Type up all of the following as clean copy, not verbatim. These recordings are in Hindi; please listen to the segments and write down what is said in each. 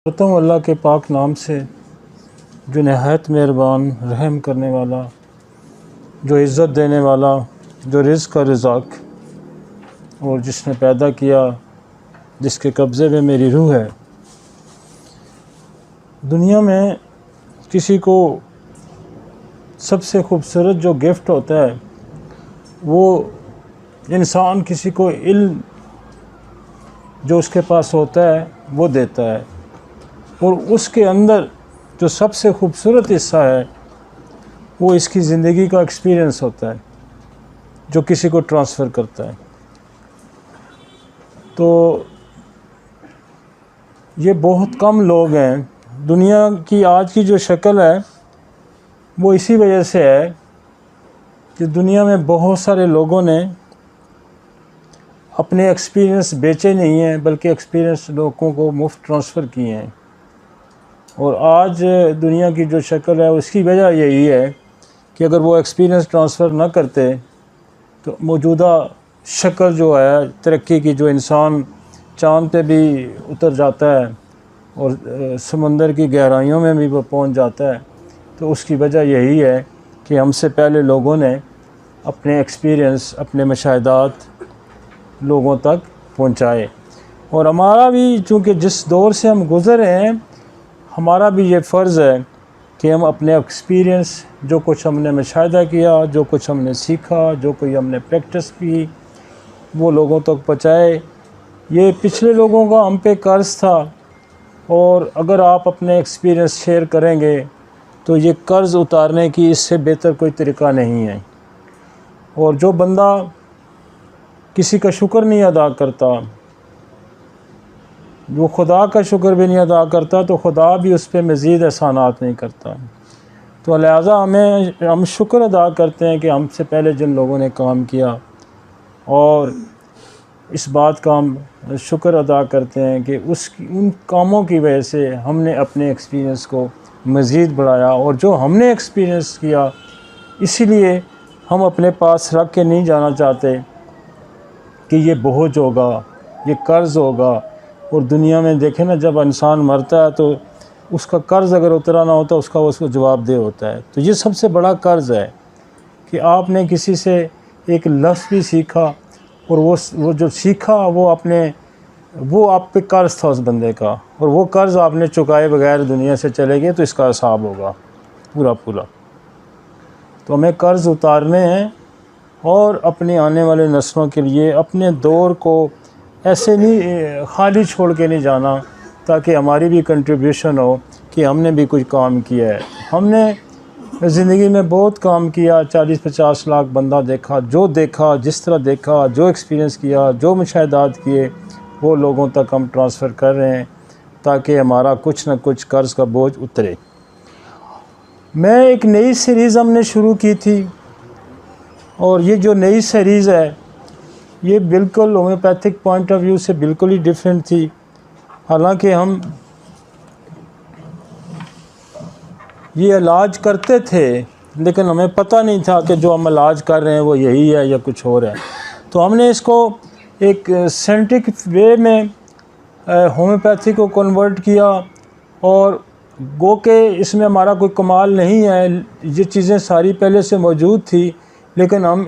करता हूँ अल्लाह के पाक नाम से जो नहायत मेहरबान रहम करने वाला, जो इज़्ज़त देने वाला, जो रिज़्क़ का रज़ाक़ और जिसने पैदा किया, जिसके कब्ज़े में मेरी रूह है। दुनिया में किसी को सबसे खूबसूरत जो गिफ्ट होता है वो इंसान किसी को इल्म जो उसके पास होता है वो देता है, और उसके अंदर जो सबसे खूबसूरत हिस्सा है वो इसकी ज़िंदगी का एक्सपीरियंस होता है जो किसी को ट्रांसफ़र करता है। तो ये बहुत कम लोग हैं। दुनिया की आज की जो शक्ल है वो इसी वजह से है कि दुनिया में बहुत सारे लोगों ने अपने एक्सपीरियंस बेचे नहीं हैं, बल्कि एक्सपीरियंस लोगों को मुफ्त ट्रांसफ़र किए हैं। और आज दुनिया की जो शक्ल है उसकी वजह यही है कि अगर वो एक्सपीरियंस ट्रांसफ़र ना करते तो मौजूदा शक्ल जो है तरक्की की, जो इंसान चाँद पे भी उतर जाता है और समंदर की गहराइयों में भी वो पहुंच जाता है, तो उसकी वजह यही है कि हमसे पहले लोगों ने अपने एक्सपीरियंस, अपने मुशाहिदात लोगों तक पहुंचाए। और हमारा भी चूँकि जिस दौर से हम गुज़र रहे हैं, हमारा भी ये फ़र्ज़ है कि हम अपने एक्सपीरियंस, जो कुछ हमने मुशाहिदा किया, जो कुछ हमने सीखा, जो कोई हमने प्रैक्टिस की, वो लोगों तक पहुँचाए। ये पिछले लोगों का हम पे कर्ज़ था, और अगर आप अपने एक्सपीरियंस शेयर करेंगे तो ये कर्ज़ उतारने की इससे बेहतर कोई तरीक़ा नहीं है। और जो बंदा किसी का शुक्र नहीं अदा करता, वो खुदा का शुक्र भी नहीं अदा करता, तो खुदा भी उस पर मज़ीद एहसानात नहीं करता। तो लिहाजा हम शुक्र अदा करते हैं कि हमसे पहले जिन लोगों ने काम किया, और इस बात का हम शुक्र अदा करते हैं कि उन कामों की वजह से हमने अपने एक्सपीरियंस को मज़ीद बढ़ाया। और जो हमने एक्सपीरियंस किया, इसीलिए हम अपने पास रख के नहीं जाना चाहते कि ये बोझ होगा, ये कर्ज़ होगा। और दुनिया में देखें ना, जब इंसान मरता है तो उसका कर्ज़ अगर उतरा ना होता उसका उसको जवाबदेह होता है। तो ये सबसे बड़ा कर्ज़ है कि आपने किसी से एक लफ्ज़ भी सीखा, और वो जो सीखा वो आप पे कर्ज़ था उस बंदे का, और वो कर्ज़ आपने चुकाए बगैर दुनिया से चले गए तो इसका हिसाब होगा पूरा। तो हमें कर्ज़ उतारने हैं, और अपने आने वाले नस्लों के लिए अपने दौर को ऐसे नहीं खाली छोड़ के नहीं जाना, ताकि हमारी भी कंट्रीब्यूशन हो कि हमने भी कुछ काम किया है। हमने ज़िंदगी में बहुत काम किया, 40-50 लाख बंदा देखा, जिस तरह देखा, जो एक्सपीरियंस किया, जो मुशाहिदात किए, वो लोगों तक हम ट्रांसफ़र कर रहे हैं ताकि हमारा कुछ न कुछ कर्ज़ का बोझ उतरे। मैं एक नई सीरीज़ हमने शुरू की थी, और ये जो नई सीरीज़ है ये बिल्कुल होम्योपैथिक पॉइंट ऑफ व्यू से बिल्कुल ही डिफरेंट थी। हालांकि हम ये इलाज करते थे, लेकिन हमें पता नहीं था कि जो हम इलाज कर रहे हैं वो यही है या कुछ और है। तो हमने इसको एक साइंटिफिक वे में होम्योपैथी को कन्वर्ट किया, और गो के इसमें हमारा कोई कमाल नहीं है, ये चीज़ें सारी पहले से मौजूद थी, लेकिन हम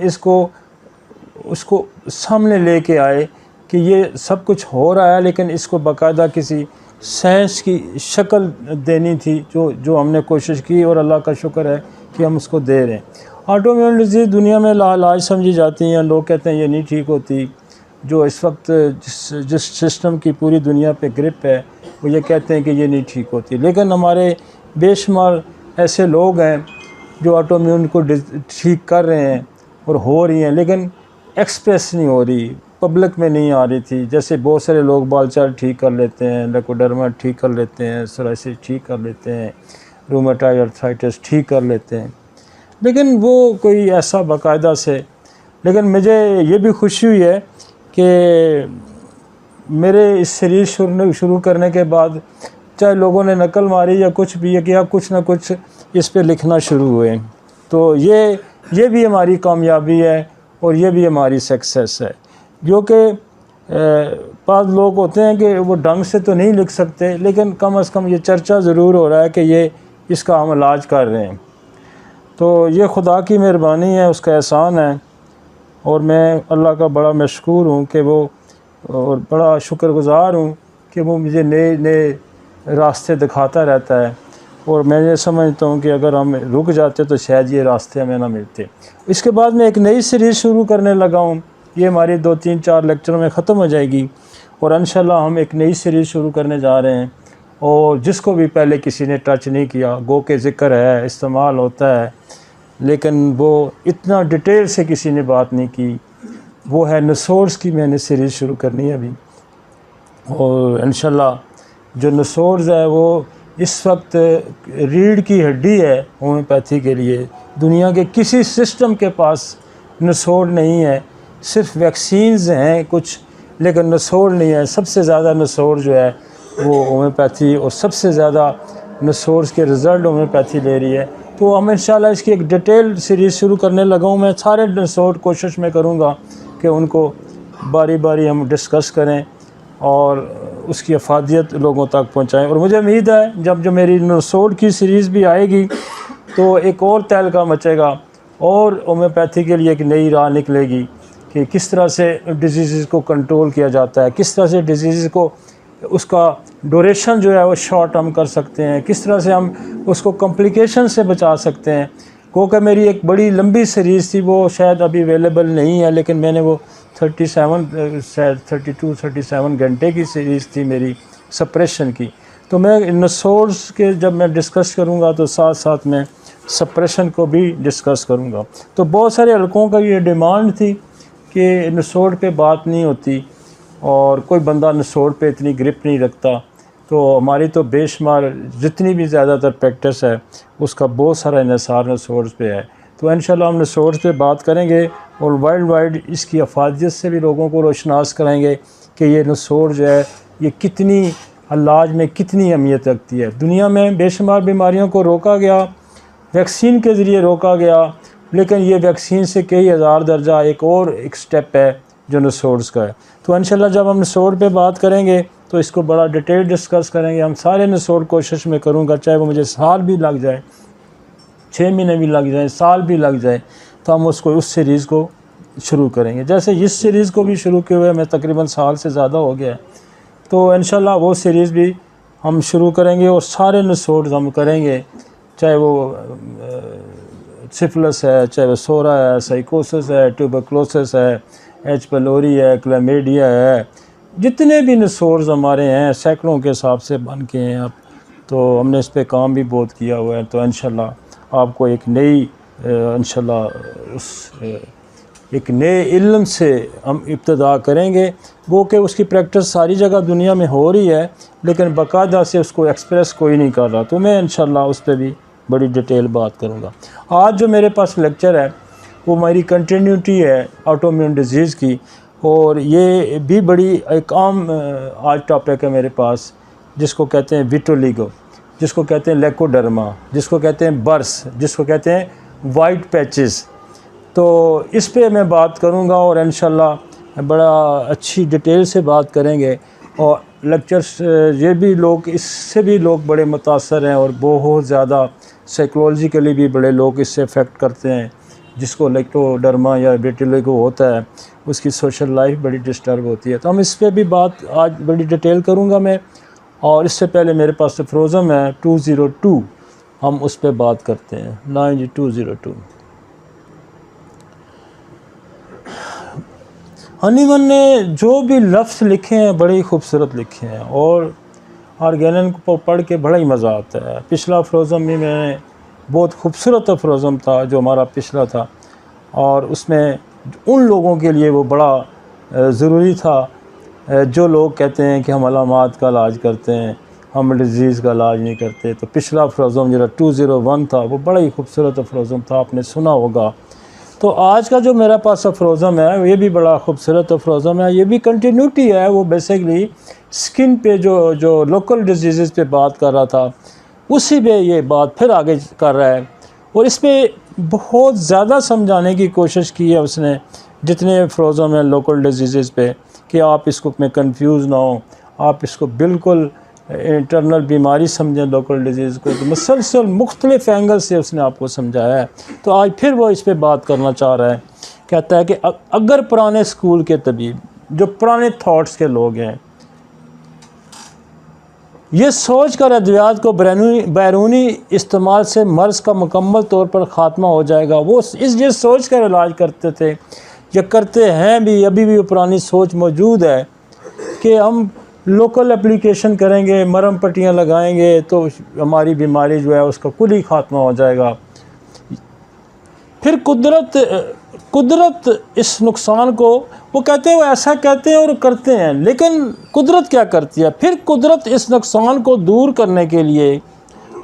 उसको सामने लेके आए कि ये सब कुछ हो रहा है, लेकिन इसको बाकायदा किसी साइंस की शक्ल देनी थी, जो हमने कोशिश की, और अल्लाह का शुक्र है कि हम उसको दे रहे हैं। ऑटोइम्यून डिजीज़ दुनिया में लाइलाज समझी जाती हैं। लोग कहते हैं ये नहीं ठीक होती। जो इस वक्त जिस सिस्टम की पूरी दुनिया पे ग्रिप है, वो ये कहते हैं कि ये नहीं ठीक होती। लेकिन हमारे बेशुमार ऐसे लोग हैं जो ऑटोइम्यून को ठीक कर रहे हैं और हो रही हैं, लेकिन एक्सप्रेस नहीं हो रही, पब्लिक में नहीं आ रही थी। जैसे बहुत सारे लोग बालचाल ठीक कर लेते हैं, लेकोडर्मा ठीक कर लेते हैं, सोराइसिस ठीक कर लेते हैं, रूमेटॉइड आर्थराइटिस ठीक कर लेते हैं, लेकिन वो कोई ऐसा बाकायदा से। लेकिन मुझे ये भी खुशी हुई है कि मेरे इस सीरीज़ शुरू करने के बाद चाहे लोगों ने नकल मारी या कुछ भी किया, कुछ ना कुछ इस पे लिखना शुरू हुए। तो ये भी हमारी कामयाबी है और ये भी हमारी सक्सेस है, जो कि बाद लोग होते हैं कि वो ढंग से तो नहीं लिख सकते, लेकिन कम से कम ये चर्चा ज़रूर हो रहा है कि ये इसका हम इलाज कर रहे हैं। तो ये खुदा की मेहरबानी है, उसका एहसान है, और मैं अल्लाह का बड़ा मशकूर हूँ कि वो, और बड़ा शुक्रगुज़ार हूँ कि वो मुझे नए नए रास्ते दिखाता रहता है। और मैं ये समझता हूँ कि अगर हम रुक जाते तो शायद ये रास्ते हमें ना मिलते। इसके बाद मैं एक नई सीरीज़ शुरू करने लगा हूँ, ये हमारी 2-3-4 लेक्चरों में ख़त्म हो जाएगी, और इंशाल्लाह हम एक नई सीरीज़ शुरू करने जा रहे हैं, और जिसको भी पहले किसी ने टच नहीं किया। गो के ज़िक्र है, इस्तेमाल होता है, लेकिन वो इतना डिटेल से किसी ने बात नहीं की। वो है नसोर्स की मैंने सीरीज़ शुरू करनी है अभी, और इंशाल्लाह जो नसोर्स है वो इस वक्त रीढ़ की हड्डी है होम्योपैथी के लिए। दुनिया के किसी सिस्टम के पास नसोड़ नहीं है, सिर्फ वैक्सीन्स हैं कुछ, लेकिन नसोड़ नहीं है। सबसे ज़्यादा नसोड़ जो है वो होम्योपैथी, और सबसे ज़्यादा नसोर्स के रिज़ल्ट होम्योपैथी ले रही है। तो हम इंशाल्लाह इसकी एक डिटेल सीरीज़ शुरू करने लगा हूँ। मैं सारे नसोड़ कोशिश में करूँगा कि उनको बारी बारी हम डिस्कस करें और उसकी अफादियत लोगों तक पहुँचाएँ। और मुझे उम्मीद है जब जो मेरी नसोड़ की सीरीज़ भी आएगी तो एक और तहलका मचेगा, और होम्योपैथी के लिए एक नई राह निकलेगी कि किस तरह से डिजीज़ को कंट्रोल किया जाता है, किस तरह से डिजीज़ को उसका ड्यूरेशन जो है वो शॉर्ट हम कर सकते हैं, किस तरह से हम उसको कॉम्प्लिकेशन से बचा सकते हैं। क्योंकि मेरी एक बड़ी लंबी सीरीज़ थी, वो शायद अभी अवेलेबल नहीं है, लेकिन मैंने वो 32-37 घंटे की सीरीज़ थी मेरी सप्रेशन की। तो मैं नसोर्स के जब मैं डिस्कस करूँगा तो साथ साथ मैं सप्रेशन को भी डिस्कस करूँगा। तो बहुत सारे हलकों का ये डिमांड थी कि नसोड़ पे बात नहीं होती, और कोई बंदा नसोड़ पे इतनी ग्रिप नहीं रखता। तो हमारी तो बेशुमार जितनी भी ज़्यादातर प्रैक्टिस है उसका बहुत सारा इन्हिसार नसोड़ पे है। तो इंशाल्लाह हम नसोड़ पे बात करेंगे, और वर्ल्ड वाइड इसकी अफादियत से भी लोगों को रोशनास कराएंगे कि ये नसोड़ जो है ये कितनी इलाज में कितनी अहमियत रखती है। दुनिया में बेशुमार बीमारियों को रोका गया, वैक्सीन के ज़रिए रोका गया, लेकिन ये वैक्सीन से कई हज़ार दर्जा एक स्टेप है जो नसोर्स का है। तो इंशाल्लाह जब हम नसोड़ पे बात करेंगे तो इसको बड़ा डिटेल डिस्कस करेंगे। हम सारे नसोड़ कोशिश में करूँगा, चाहे वो मुझे साल भी लग जाए, 6 महीने भी लग जाए, साल भी लग जाए, तो हम उस सीरीज़ को शुरू करेंगे। जैसे इस सीरीज़ को भी शुरू किए हुए मैं तकरीबन साल से ज़्यादा हो गया है। तो इंशाल्लाह वो सीरीज़ भी हम शुरू करेंगे, और सारे नसोड़ हम करेंगे, चाहे वो सिफिलिस है, चाहे वो सोरा है, साइकोसिस है, ट्यूबरकुलोसिस है, एच पेलोरी है, क्लैमिडिया है, जितने भी नसोर्स हमारे हैं सैकड़ों के हिसाब से बन के हैं अब। तो हमने इस पे काम भी बहुत किया हुआ है। तो इंशाल्लाह आपको एक नई एक नए इल्म से हम इब्तिदा करेंगे। वो कि उसकी प्रैक्टिस सारी जगह दुनिया में हो रही है, लेकिन बाकायदा से उसको एक्सप्रेस कोई नहीं कर रहा। तो मैं इंशाल्लाह उस पर भी बड़ी डिटेल बात करूँगा। आज जो मेरे पास लेक्चर है वो मेरी कंटिन्यूटी है ऑटोइम्यून डिजीज़ की, और ये भी बड़ी एक आम आज टॉपिक है मेरे पास, जिसको कहते हैं विटोलिगो, जिसको कहते हैं लेकोडर्मा, जिसको कहते हैं बर्स, जिसको कहते हैं वाइट पैचेस। तो इस पे मैं बात करूँगा, और इंशाल्लाह बड़ा अच्छी डिटेल से बात करेंगे। और लेक्चर्स ये भी लोग, इससे भी लोग बड़े मुतासर हैं, और बहुत ज़्यादा साइकोलॉजिकली भी बड़े लोग इससे अफेक्ट करते हैं। जिसको लेकोडर्मा या विटोलिगो होता है उसकी सोशल लाइफ बड़ी डिस्टर्ब होती है। तो हम इस पे भी बात आज बड़ी डिटेल करूँगा मैं। और इससे पहले मेरे पास फ्रोज़म है 202, हम उस पे बात करते हैं। 9202 हनीमन ने जो भी लफ्ज़ लिखे हैं बड़े ही खूबसूरत लिखे हैं, और ऑर्गेनन को पढ़ के बड़ा ही मज़ा आता है। पिछला फ्रोज़म में मैंने बहुत खूबसूरत फ्रोज़म था जो हमारा पिछला था, और उसमें उन लोगों के लिए वो बड़ा ज़रूरी था जो लोग कहते हैं कि हम अलामात का इलाज करते हैं, हम डिज़ीज़ का इलाज नहीं करते। तो पिछला फ्रोज़म जो 201 था वो बड़ा ही खूबसूरत फ्रोज़म था, आपने सुना होगा। तो आज का जो मेरा पास फ्रोज़म है ये भी बड़ा खूबसूरत फ्रोज़म है, ये भी कंटिन्यूटी है। वो बेसिकली स्किन पे जो लोकल डिजीज़ पे बात कर रहा था, उसी पे ये बात फिर आगे कर रहा है, और इस पे बहुत ज़्यादा समझाने की कोशिश की है उसने, जितने फ्रोज़म हैं लोकल डिजीज़ पे, कि आप इसको में कंफ्यूज ना हो, आप इसको बिल्कुल इंटरनल बीमारी समझें लोकल डिजीज़ को। तो मुसलसल मुख्तलिफ एंगल से उसने आपको समझाया है। तो आज फिर वो इस पे बात करना चाह रहा है। कहता है कि अगर पुराने स्कूल के तबीब, जो पुराने थॉट्स के लोग हैं, ये सोच कर अद्वियात को बैरूनी इस्तेमाल से मर्ज़ का मुकम्मल तौर पर ख़ात्मा हो जाएगा, वो ये सोच कर इलाज करते थे या करते हैं भी, अभी भी वो पुरानी सोच मौजूद है कि हम लोकल एप्लीकेशन करेंगे, मरहम पट्टियाँ लगाएंगे तो हमारी बीमारी जो है उसका कुल ही ख़ात्मा हो जाएगा। फिर कुदरत इस नुकसान को, वो कहते हैं, वो ऐसा कहते हैं और करते हैं, लेकिन कुदरत क्या करती है? फिर कुदरत इस नुकसान को दूर करने के लिए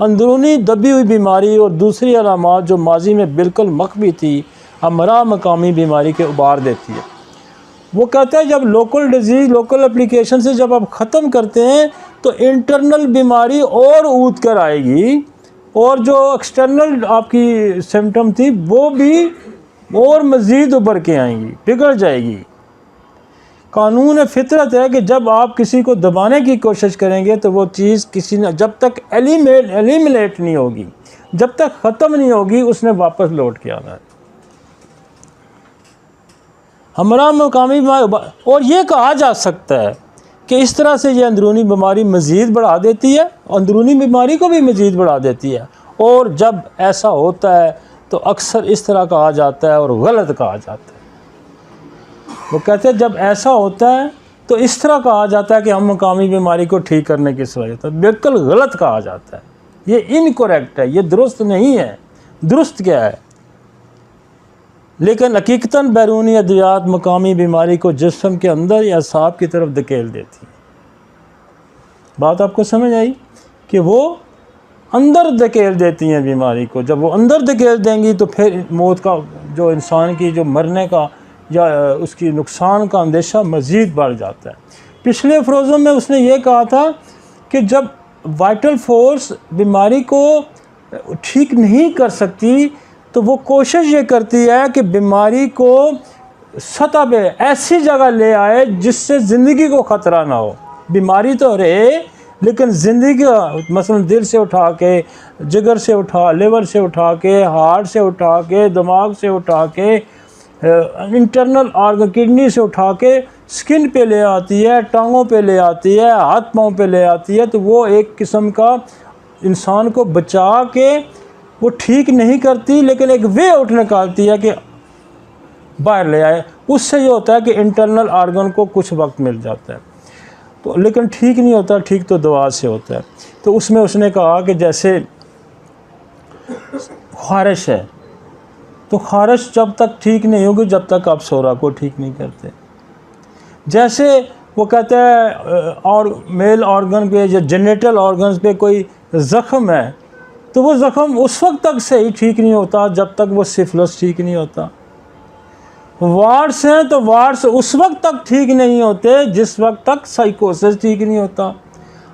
अंदरूनी दबी हुई बीमारी और दूसरी अलामात जो माजी में बिल्कुल मख्फी थी, हमरा मकामी बीमारी के उबार देती है। वो कहता है जब लोकल डिजीज़, लोकल एप्लीकेशन से जब आप ख़त्म करते हैं तो इंटरनल बीमारी और ऊद कर आएगी, और जो एक्सटर्नल आपकी सिम्टम थी वो भी और मज़ीद उभर के आएंगी, बिगड़ जाएगी। कानून फितरत है कि जब आप किसी को दबाने की कोशिश करेंगे तो वो चीज़ किसी ने जब तक एलिमिनेट नहीं होगी, जब तक ख़त्म नहीं होगी, उसने वापस लौट के आना है। हमारा मकामी और ये कहा जा सकता है कि इस तरह से ये अंदरूनी बीमारी मज़ीद बढ़ा देती है, अंदरूनी बीमारी को भी मज़ीद बढ़ा देती है। और जब ऐसा होता है तो अक्सर इस तरह कहा जाता है और गलत कहा जाता है। वो कहते हैं जब ऐसा होता है तो इस तरह कहा जाता है कि हम मकामी बीमारी को ठीक करने की सलाहियत है, बिल्कुल गलत कहा जाता है। ये इनकरेक्ट है, ये दुरुस्त नहीं है। दुरुस्त क्या है? लेकिन हकीकतन बैरूनी अद्वियात मकामी बीमारी को जिस्म के अंदर या असाब की तरफ धकेल देती है। बात आपको समझ आई कि वो अंदर धकेल देती हैं बीमारी को। जब वो अंदर धकेल देंगी तो फिर मौत का, जो इंसान की जो मरने का या उसकी नुकसान का अंदेशा मज़ीद बढ़ जाता है। पिछले अफरोज़ों में उसने ये कहा था कि जब वाइटल फोर्स बीमारी को ठीक नहीं कर सकती तो वो कोशिश ये करती है कि बीमारी को सतह पे ऐसी जगह ले आए जिससे ज़िंदगी को ख़तरा ना हो। बीमारी तो रहे लेकिन ज़िंदगी का, मसलन दिल से उठा के, जिगर से उठा, लिवर से उठा के, हार्ट से उठा के, दिमाग से उठा के, इंटरनल ऑर्गन किडनी से उठा के स्किन पे ले आती है, टांगों पे ले आती है, हाथ पाँव पे ले आती है। तो वो एक किस्म का इंसान को बचा के वो ठीक नहीं करती, लेकिन एक वे आउट निकालती है कि बाहर ले आए। उससे ये होता है कि इंटरनल ऑर्गन को कुछ वक्त मिल जाता है, तो लेकिन ठीक नहीं होता। ठीक तो दवा से होता है। तो उसमें उसने कहा कि जैसे ख़ारिश है, तो ख़ारिश जब तक ठीक नहीं होगी जब तक आप सोरा को ठीक नहीं करते। जैसे वो कहता है और मेल ऑर्गन पे या जेनिटल ऑर्गन्स पे कोई ज़ख़म है तो वो ज़ख़म उस वक्त तक सही ठीक नहीं होता जब तक वो सिफिलिस ठीक नहीं होता। वार्ड्स हैं तो वार्ड्स उस वक्त तक ठीक नहीं होते जिस वक्त तक साइकोसिस ठीक नहीं होता।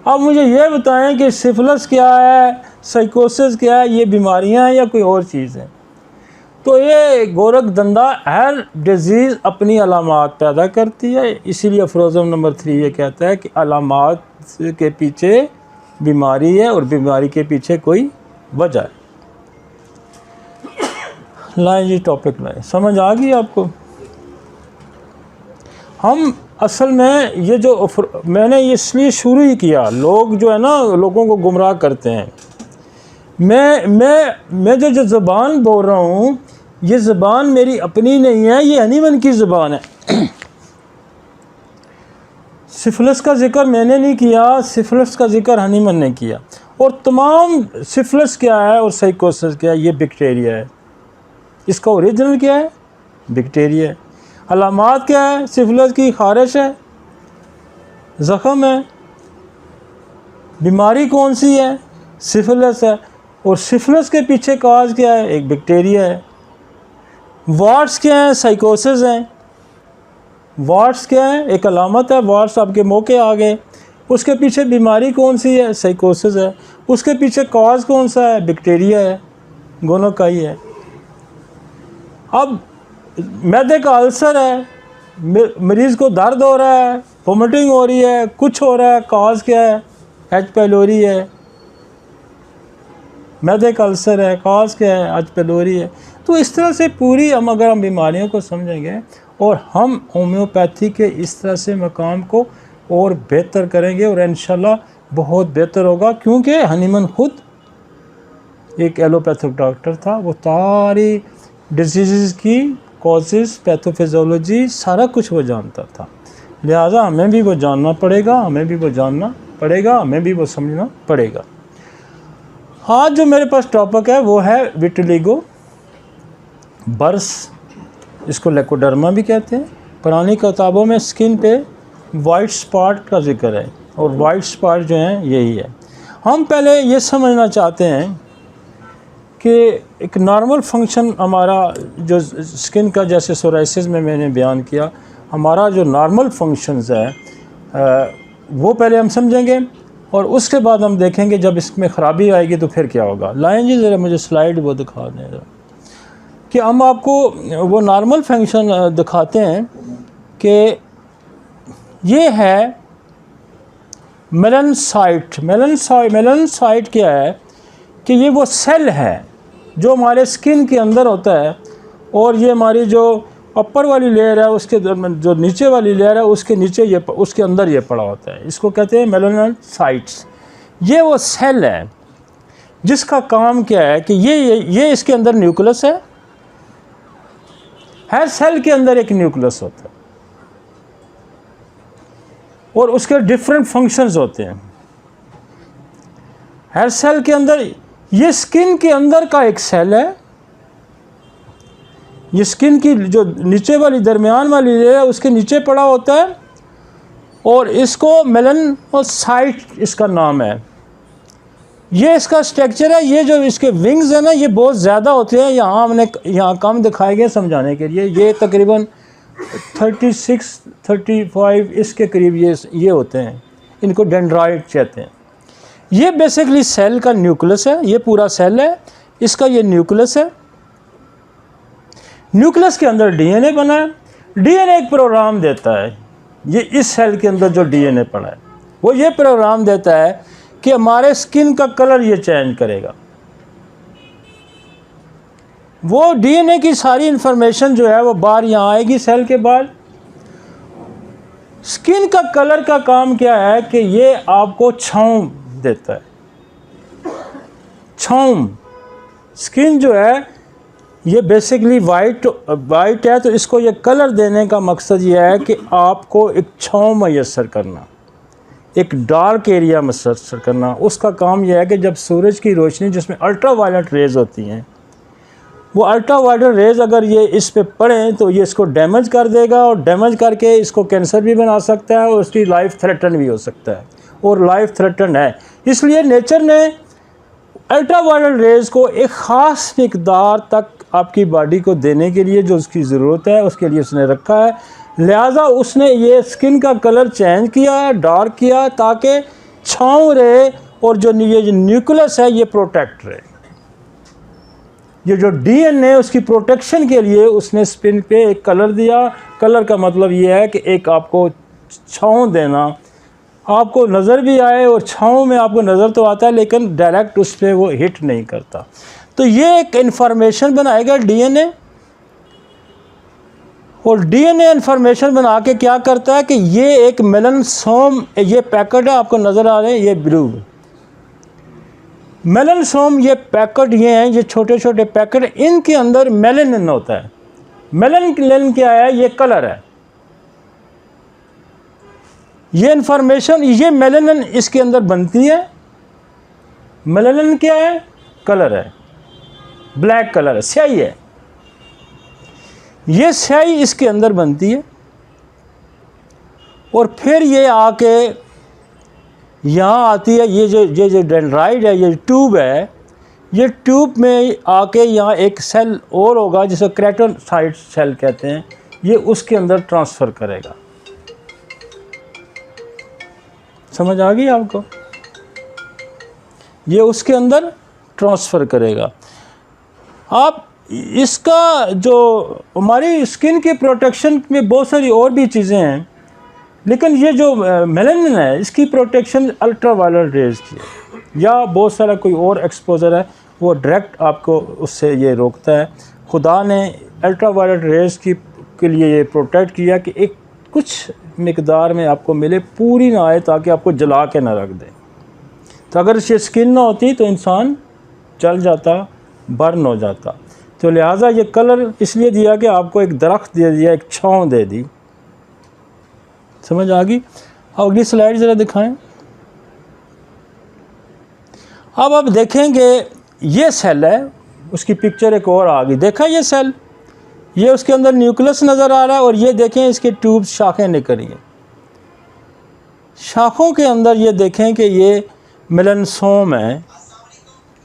अब मुझे ये बताएं कि सिफिलिस क्या है, साइकोसिस क्या है, ये बीमारियां हैं या कोई और चीज़ है? तो ये गोरख धंधा, हर डिज़ीज़ अपनी अलामात पैदा करती है। इसीलिए अफरोज़म नंबर 3 ये कहता है कि अलामात के पीछे बीमारी है और बीमारी के पीछे कोई वजह है। लाएं जी, टॉपिक लाएं। समझ आ गई आपको? हम असल में ये जो मैंने इसलिए शुरू ही किया, लोग जो है ना लोगों को गुमराह करते हैं। मैं जो ज़बान बोल रहा हूँ, ये ज़बान मेरी अपनी नहीं है, ये हनीमन की ज़बान है। सिफिलिस का जिक्र मैंने नहीं किया, सिफिलिस का जिक्र हनीमन ने किया। और तमाम सिफिलिस क्या है और साइकोसिस क्या है, ये बैक्टीरिया है। इसका ओरिजिनल क्या है? बैक्टीरिया है। अलामात क्या है? सिफिलिस की ख़ारिश है, ज़ख़म है। बीमारी कौन सी है? सिफिलिस है। और सिफिलिस के पीछे काज क्या है? एक बैक्टीरिया है। वार्ड्स क्या है? साइकोसिस हैं। वार्ड्स क्या है? एक अलामत है, वार्ड्स आपके मुँह के आ गए। उसके पीछे बीमारी कौन सी है? साइकोसिस है। उसके पीछे काज कौन सा है? बैक्टीरिया है, गोनोकाई है। अब मैदे का अल्सर है, मरीज़ को दर्द हो रहा है, वोमिटिंग हो रही है, कुछ हो रहा है, कॉज क्या है? एच पेलोरी है, मैदे का अल्सर है, कॉज क्या है? एच पेलोरी है। तो इस तरह से पूरी अगर हम बीमारियों को समझेंगे और हम होम्योपैथी के इस तरह से मकाम को और बेहतर करेंगे और इंशाल्लाह बहुत बेहतर होगा, क्योंकि हनीमन खुद एक एलोपैथिक डॉक्टर था। वो सारी डिजीज़ की कॉजेज़, पैथोफिजियोलॉजी, सारा कुछ वो जानता था। लिहाजा हमें भी वो जानना पड़ेगा, हमें भी वो जानना पड़ेगा, हमें भी वो समझना पड़ेगा। आज जो मेरे पास टॉपिक है वो है विटिलिगो बर्स, इसको लेकोडर्मा भी कहते हैं। पुरानी किताबों में स्किन पे वाइट स्पॉट का जिक्र है, और वाइट स्पॉट जो हैं यही है। हम पहले ये समझना चाहते हैं कि एक नॉर्मल फंक्शन हमारा जो स्किन का, जैसे सोराइसिस में मैंने बयान किया, हमारा जो नॉर्मल फंक्शंस है वो पहले हम समझेंगे, और उसके बाद हम देखेंगे जब इसमें ख़राबी आएगी तो फिर क्या होगा। लाइन जी ज़रा मुझे स्लाइड वो दिखा दें ज़रा, कि हम आपको वो नॉर्मल फंक्शन दिखाते हैं कि ये है मेलानसाइट। मेलानसाइट क्या है कि ये वो सेल है जो हमारे स्किन के अंदर होता है, और ये हमारी जो अपर वाली लेयर है उसके जो नीचे वाली लेयर है उसके नीचे ये, उसके अंदर ये पड़ा होता है। इसको कहते हैं मेलानोसाइट्स। ये वो सेल है जिसका काम क्या है कि ये इसके अंदर न्यूक्लियस है। हर सेल के अंदर एक न्यूक्लियस होता है और उसके डिफरेंट फंक्शंस होते हैं। हर सेल के अंदर, ये स्किन के अंदर का एक सेल है, ये स्किन की जो नीचे वाली दरमियान वाली लेयर है उसके नीचे पड़ा होता है, और इसको मेलानोसाइट इसका नाम है। ये इसका स्ट्रक्चर है। ये जो इसके विंग्स है ना, ये बहुत ज़्यादा होते हैं। यहाँ कम दिखाए गए समझाने के लिए। ये तकरीबन 36-35 इसके करीब ये होते हैं। इनको डेंड्राइट कहते हैं। ये बेसिकली सेल का न्यूक्लियस है। ये पूरा सेल है, इसका ये न्यूक्लियस है। न्यूक्लियस के अंदर डीएनए बना है। डीएनए एक प्रोग्राम देता है। ये इस सेल के अंदर जो डीएनए पड़ा है वो ये प्रोग्राम देता है कि हमारे स्किन का कलर ये चेंज करेगा। वो डीएनए की सारी इंफॉर्मेशन जो है वो बाहर यहाँ आएगी सेल के बाहर। स्किन का कलर का काम क्या है कि ये आपको छांव देता है। छांव, स्किन जो है ये बेसिकली वाइट है, तो इसको ये कलर देने का मकसद ये है कि आपको एक छांव मैसर करना, एक डार्क एरिया मैसर करना। उसका काम यह है कि जब सूरज की रोशनी जिसमें अल्ट्रा वायलेट रेज़ होती हैं, वो अल्ट्रा वायलेट रेज़ अगर ये इस पे पड़ें तो ये इसको डैमेज कर देगा, और डैमेज करके इसको कैंसर भी बना सकता है और उसकी लाइफ थ्रेटन भी हो सकता है, और लाइफ थ्रेटन है। इसलिए नेचर ने अल्ट्रा वायलेट रेज़ को एक ख़ास मिकदार तक आपकी बॉडी को देने के लिए जो उसकी ज़रूरत है उसके लिए उसने रखा है। लिहाजा उसने ये स्किन का कलर चेंज किया, डार्क किया, ताकि छाँव रहे और जो ये न्यूक्लियस है ये प्रोटेक्ट रहे। ये जो डीएनए उसकी प्रोटेक्शन के लिए उसने स्किन पे एक कलर दिया। कलर का मतलब ये है कि एक आपको छाँव देना, आपको नज़र भी आए, और छाँव में आपको नज़र तो आता है लेकिन डायरेक्ट उस पर वो हिट नहीं करता। तो ये एक इन्फॉर्मेशन बनाएगा डीएनए, और डीएनए इन्फॉर्मेशन बना के क्या करता है कि ये एक मेलानोसोम, ये पैकेट है आपको नज़र आ रहे हैं, ये ब्लू मेलानोसोम, ये पैकेट ये हैं, ये छोटे छोटे पैकेट, इनके अंदर मेलानिन होता है। मेलानिन क्या है? ये कलर है। ये इन्फॉर्मेशन, ये मेलानिन इसके अंदर बनती है। मेलानिन क्या है? कलर है, ब्लैक कलर है, स्याही है। ये स्याही इसके अंदर बनती है, और फिर ये आके यहाँ आती है। ये जो डेंड्राइट है, ये ट्यूब है, ये ट्यूब में आके यहाँ एक सेल और होगा जिसे केराटिनोसाइट सेल कहते हैं, ये उसके अंदर ट्रांसफ़र करेगा। समझ आ गई आपको? ये उसके अंदर ट्रांसफ़र करेगा। आप इसका जो हमारी स्किन की प्रोटेक्शन में बहुत सारी और भी चीज़ें हैं, लेकिन ये जो मेलानिन है इसकी प्रोटेक्शन अल्ट्रा वायलेट रेज की है, या बहुत सारा कोई और एक्सपोजर है वो डायरेक्ट आपको उससे ये रोकता है। खुदा ने अल्ट्रा वायलेट रेज के लिए ये प्रोटेक्ट किया कि एक कुछ मिकदार में आपको मिले, पूरी ना आए ताकि आपको जला के ना रख दे। तो अगर ये स्किन ना होती तो इंसान जल जाता, बर्न हो जाता। तो लिहाजा ये कलर इसलिए दिया कि आपको एक दरख्त दे दिया, एक छाँव दे दी। समझ आ गई? अब अगली स्लाइड ज़रा दिखाएं। अब आप देखेंगे ये सेल है, उसकी पिक्चर एक और आ गई। देखा ये सेल, ये उसके अंदर न्यूक्लियस नज़र आ रहा है, और ये देखें इसके ट्यूब शाखें निकल रही हैं। शाखों के अंदर ये देखें कि ये मेलानोसोम है,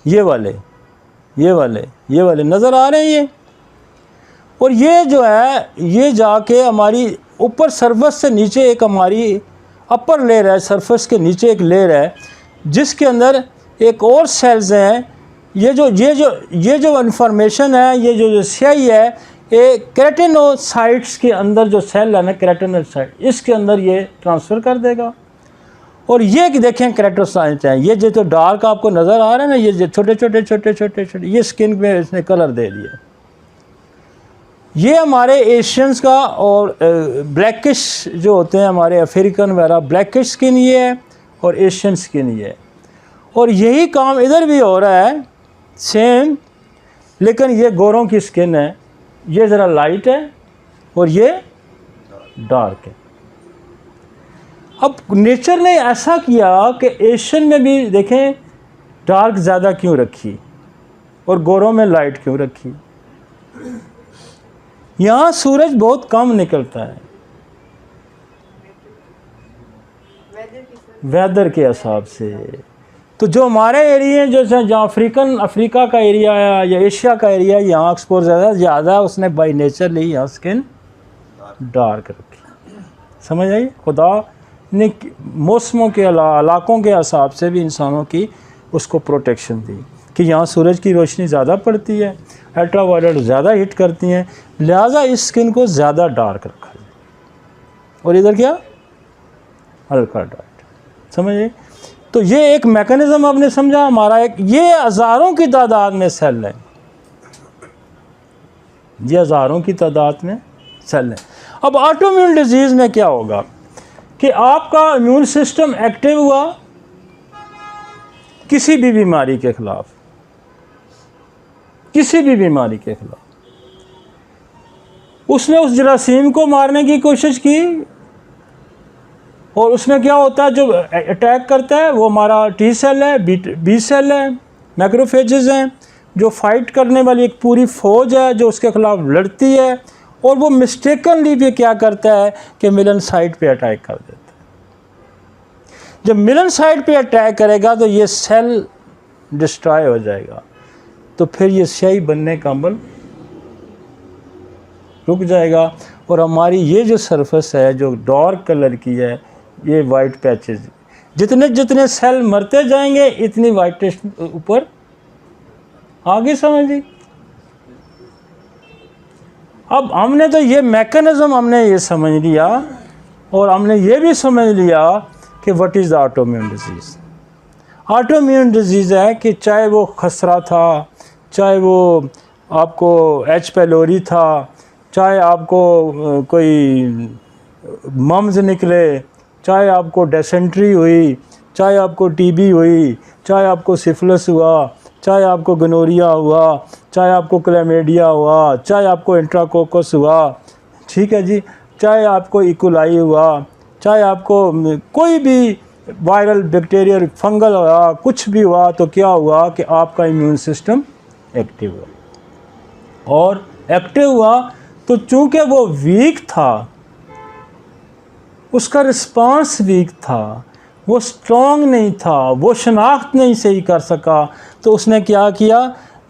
ये वाले नज़र आ रहे हैं ये। और ये जो है ये जाके हमारी ऊपर सरफेस से नीचे एक हमारी अपर लेयर है, सरफेस के नीचे एक लेयर है जिसके अंदर एक और सेल्स हैं। ये जो इन्फॉर्मेशन है, ये जो स्याही है, ये केराटिनोसाइट्स के अंदर जो सेल है ना, केराटिनोसाइट, इसके अंदर ये ट्रांसफ़र कर देगा। और ये कि देखें केराटिनोसाइट हैं, ये जो डार्क आपको नज़र आ रहा है ना, ये छोटे छोटे ये स्किन में इसने कलर दे दिया। ये हमारे एशियंस का और ब्लैकिश जो होते हैं हमारे अफ्रीकन वगैरह, ब्लैकिश स्किन ये है और एशियन स्किन ये है। और यही काम इधर भी हो रहा है सेम, लेकिन ये गोरों की स्किन है, ये ज़रा लाइट है और ये डार्क है। अब नेचर ने ऐसा किया कि एशियन में भी देखें डार्क ज़्यादा क्यों रखी और गोरों में लाइट क्यों रखी। यहाँ सूरज बहुत कम निकलता है वेदर के हिसाब से। तो जो हमारे एरिया जो जहाँ अफ्रीका का एरिया है या एशिया का एरिया, यहाँ एक्सपोजर ज़्यादा, उसने बाई नेचर ली यहाँ स्किन डार्क रखी। समझ आई? खुदा ने मौसमों के इलाकों के हिसाब से भी इंसानों की उसको प्रोटेक्शन दी कि यहाँ सूरज की रोशनी ज़्यादा पड़ती है, अल्ट्रा वायलेट ज़्यादा हिट करती हैं, लिहाजा इस स्किन को ज़्यादा डार्क रखा है। और इधर क्या? हल्का डार्क। समझिए? तो ये एक मैकेनिज़्म आपने समझा हमारा। एक ये हज़ारों की तादाद में सेल है, ये हज़ारों की तादाद में सेल है। अब ऑटोइम्यून डिजीज़ में क्या होगा कि आपका इम्यून सिस्टम एक्टिव हुआ किसी भी बीमारी के ख़िलाफ़, किसी भी बीमारी के ख़िलाफ़, उसने उस जरासीम को मारने की कोशिश की। और उसमें क्या होता है, जो अटैक करता है वो हमारा टी सेल है, बी सेल है, मैक्रोफेजेस हैं, जो फाइट करने वाली एक पूरी फ़ौज है जो उसके ख़िलाफ़ लड़ती है। और वो मिस्टेकनली भी क्या करता है कि मेलानोसाइट पे अटैक कर देता है। जब मेलानोसाइट पे अटैक करेगा तो ये सेल डिस्ट्रॉय हो जाएगा, तो फिर ये स्याही बनने का अमल रुक जाएगा। और हमारी ये जो सरफेस है जो डार्क कलर की है, ये वाइट पैचेस, जितने जितने सेल मरते जाएंगे इतनी वाइटेस्ट ऊपर आगे। समझिए? अब हमने तो ये मैकेनिज़्म हमने ये समझ लिया, और हमने ये भी समझ लिया कि what is the autoimmune disease. Autoimmune disease है कि चाहे वो खसरा था, चाहे वो आपको एच पैलोरी था, चाहे आपको कोई मम्स निकले, चाहे आपको डेसेंट्री हुई, चाहे आपको टीबी हुई, चाहे आपको सिफिलिस हुआ, चाहे आपको गनोरिया हुआ, चाहे आपको क्लैमिडिया हुआ, चाहे आपको इंट्राकोकस हुआ, ठीक है जी, चाहे आपको इकोलाई हुआ, चाहे आपको कोई भी वायरल बैक्टीरियल फंगल हुआ, कुछ भी हुआ, तो क्या हुआ कि आपका इम्यून सिस्टम एक्टिव हुआ। और एक्टिव हुआ तो चूँकि वो वीक था, उसका रिस्पांस वीक था, वो स्ट्रॉन्ग नहीं था, वो शनाख्त नहीं सही कर सका, तो उसने क्या किया,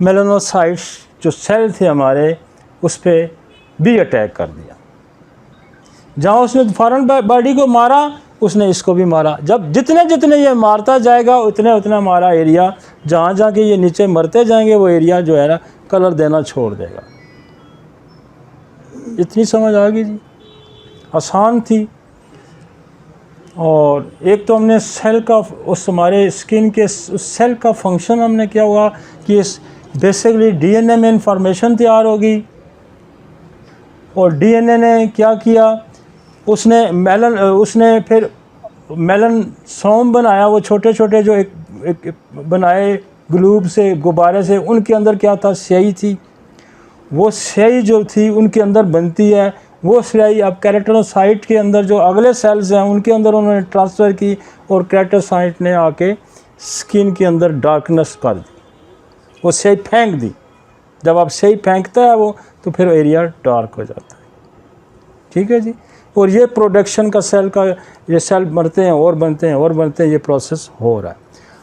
मेलानोसाइट्स जो सेल थे हमारे उस पर भी अटैक कर दिया। जहाँ उसने फॉरेन बॉडी को मारा, उसने इसको भी मारा। जब जितने जितने ये मारता जाएगा उतने उतना हमारा एरिया, जहाँ जहाँ के ये नीचे मरते जाएंगे, वो एरिया जो है ना कलर देना छोड़ देगा। इतनी समझ आ गई जी, आसान थी। और एक तो हमने सेल का, उस हमारे स्किन के उस सेल का फंक्शन हमने क्या हुआ कि इस बेसिकली डीएनए में इंफॉर्मेशन तैयार होगी, और डीएनए ने क्या किया, उसने फिर मेलनसोम बनाया, वो छोटे छोटे जो एक बनाए ग्लूब से, गुब्बारे से, उनके अंदर क्या था, स्याही थी। वो स्याही जो थी उनके अंदर बनती है, वो स्याही अब केराटिनोसाइट के अंदर जो अगले सेल्स हैं उनके अंदर उन्होंने ट्रांसफ़र की, और केराटिनोसाइट ने आके स्किन के अंदर डार्कनेस कर दी, वो स्याही फेंक दी। जब आप स्याही फेंकता है वो, तो फिर एरिया डार्क हो जाता है। ठीक है जी। और ये प्रोडक्शन का सेल का, ये सेल मरते हैं और बनते हैं और बनते हैं, ये प्रोसेस हो रहा है।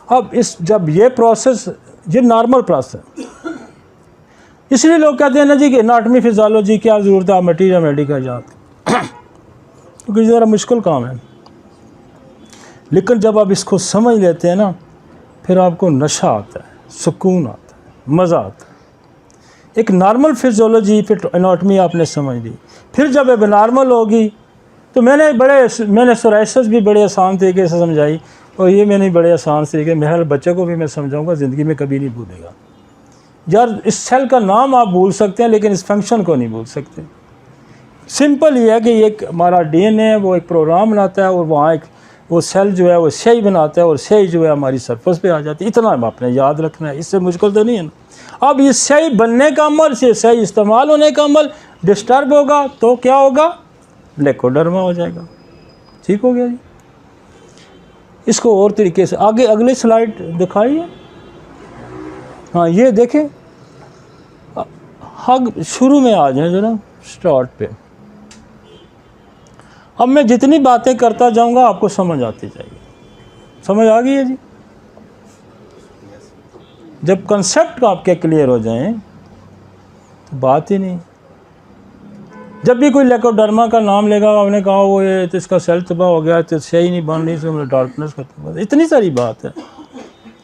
अब जब ये प्रोसेस, ये नॉर्मल प्रोसेस, इसलिए लोग कहते हैं ना जी कि एनाटॉमी फिजियोलॉजी क्या ज़रूरत है, मटीरियल मेडिकल जात, क्योंकि ज़रा मुश्किल काम है। लेकिन जब आप इसको समझ लेते हैं ना, फिर आपको नशा आता है, सुकून आता है, मज़ा आता है। एक नॉर्मल फिजियोलॉजी, फिर एनाटॉमी आपने समझ ली, फिर जब अब नॉर्मल होगी, तो मैंने सोराइसिस भी बड़े आसान तरीके से समझाई, और ये मैंने बड़े आसान तरीके, मेरे बच्चे को भी मैं समझाऊंगा, ज़िंदगी में कभी नहीं भूलेगा। यार इस सेल का नाम आप भूल सकते हैं, लेकिन इस फंक्शन को नहीं भूल सकते। सिंपल ये है कि एक हमारा डीएनए है, वो एक प्रोग्राम बनाता है, और वहाँ एक वो सेल जो है वो स्याही बनाता है, और स्याही जो है हमारी सरफेस पे आ जाती है। इतना आपने याद रखना है, इससे मुश्किल तो नहीं है ना। अब ये स्याही बनने का अमल से स्याही इस्तेमाल होने का अमल डिस्टर्ब होगा तो क्या होगा, लेकोडर्मा हो जाएगा। ठीक हो गया जी। इसको और तरीके से आगे अगले स्लाइड दिखाइए। हाँ ये देखें, हग शुरू में आ जाए जरा, स्टार्ट पे। अब मैं जितनी बातें करता जाऊंगा आपको समझ आती जाएगी। समझ आ गई है जी। जब कंसेप्ट आपके क्लियर हो जाएं तो बात ही नहीं। जब भी कोई लेकोडर्मा का नाम लेगा, आपने कहा वो ये तो इसका सेल तबाह हो गया, तो सही नहीं बन रही, तो डार्कनेस खत्म, इतनी सारी बात है।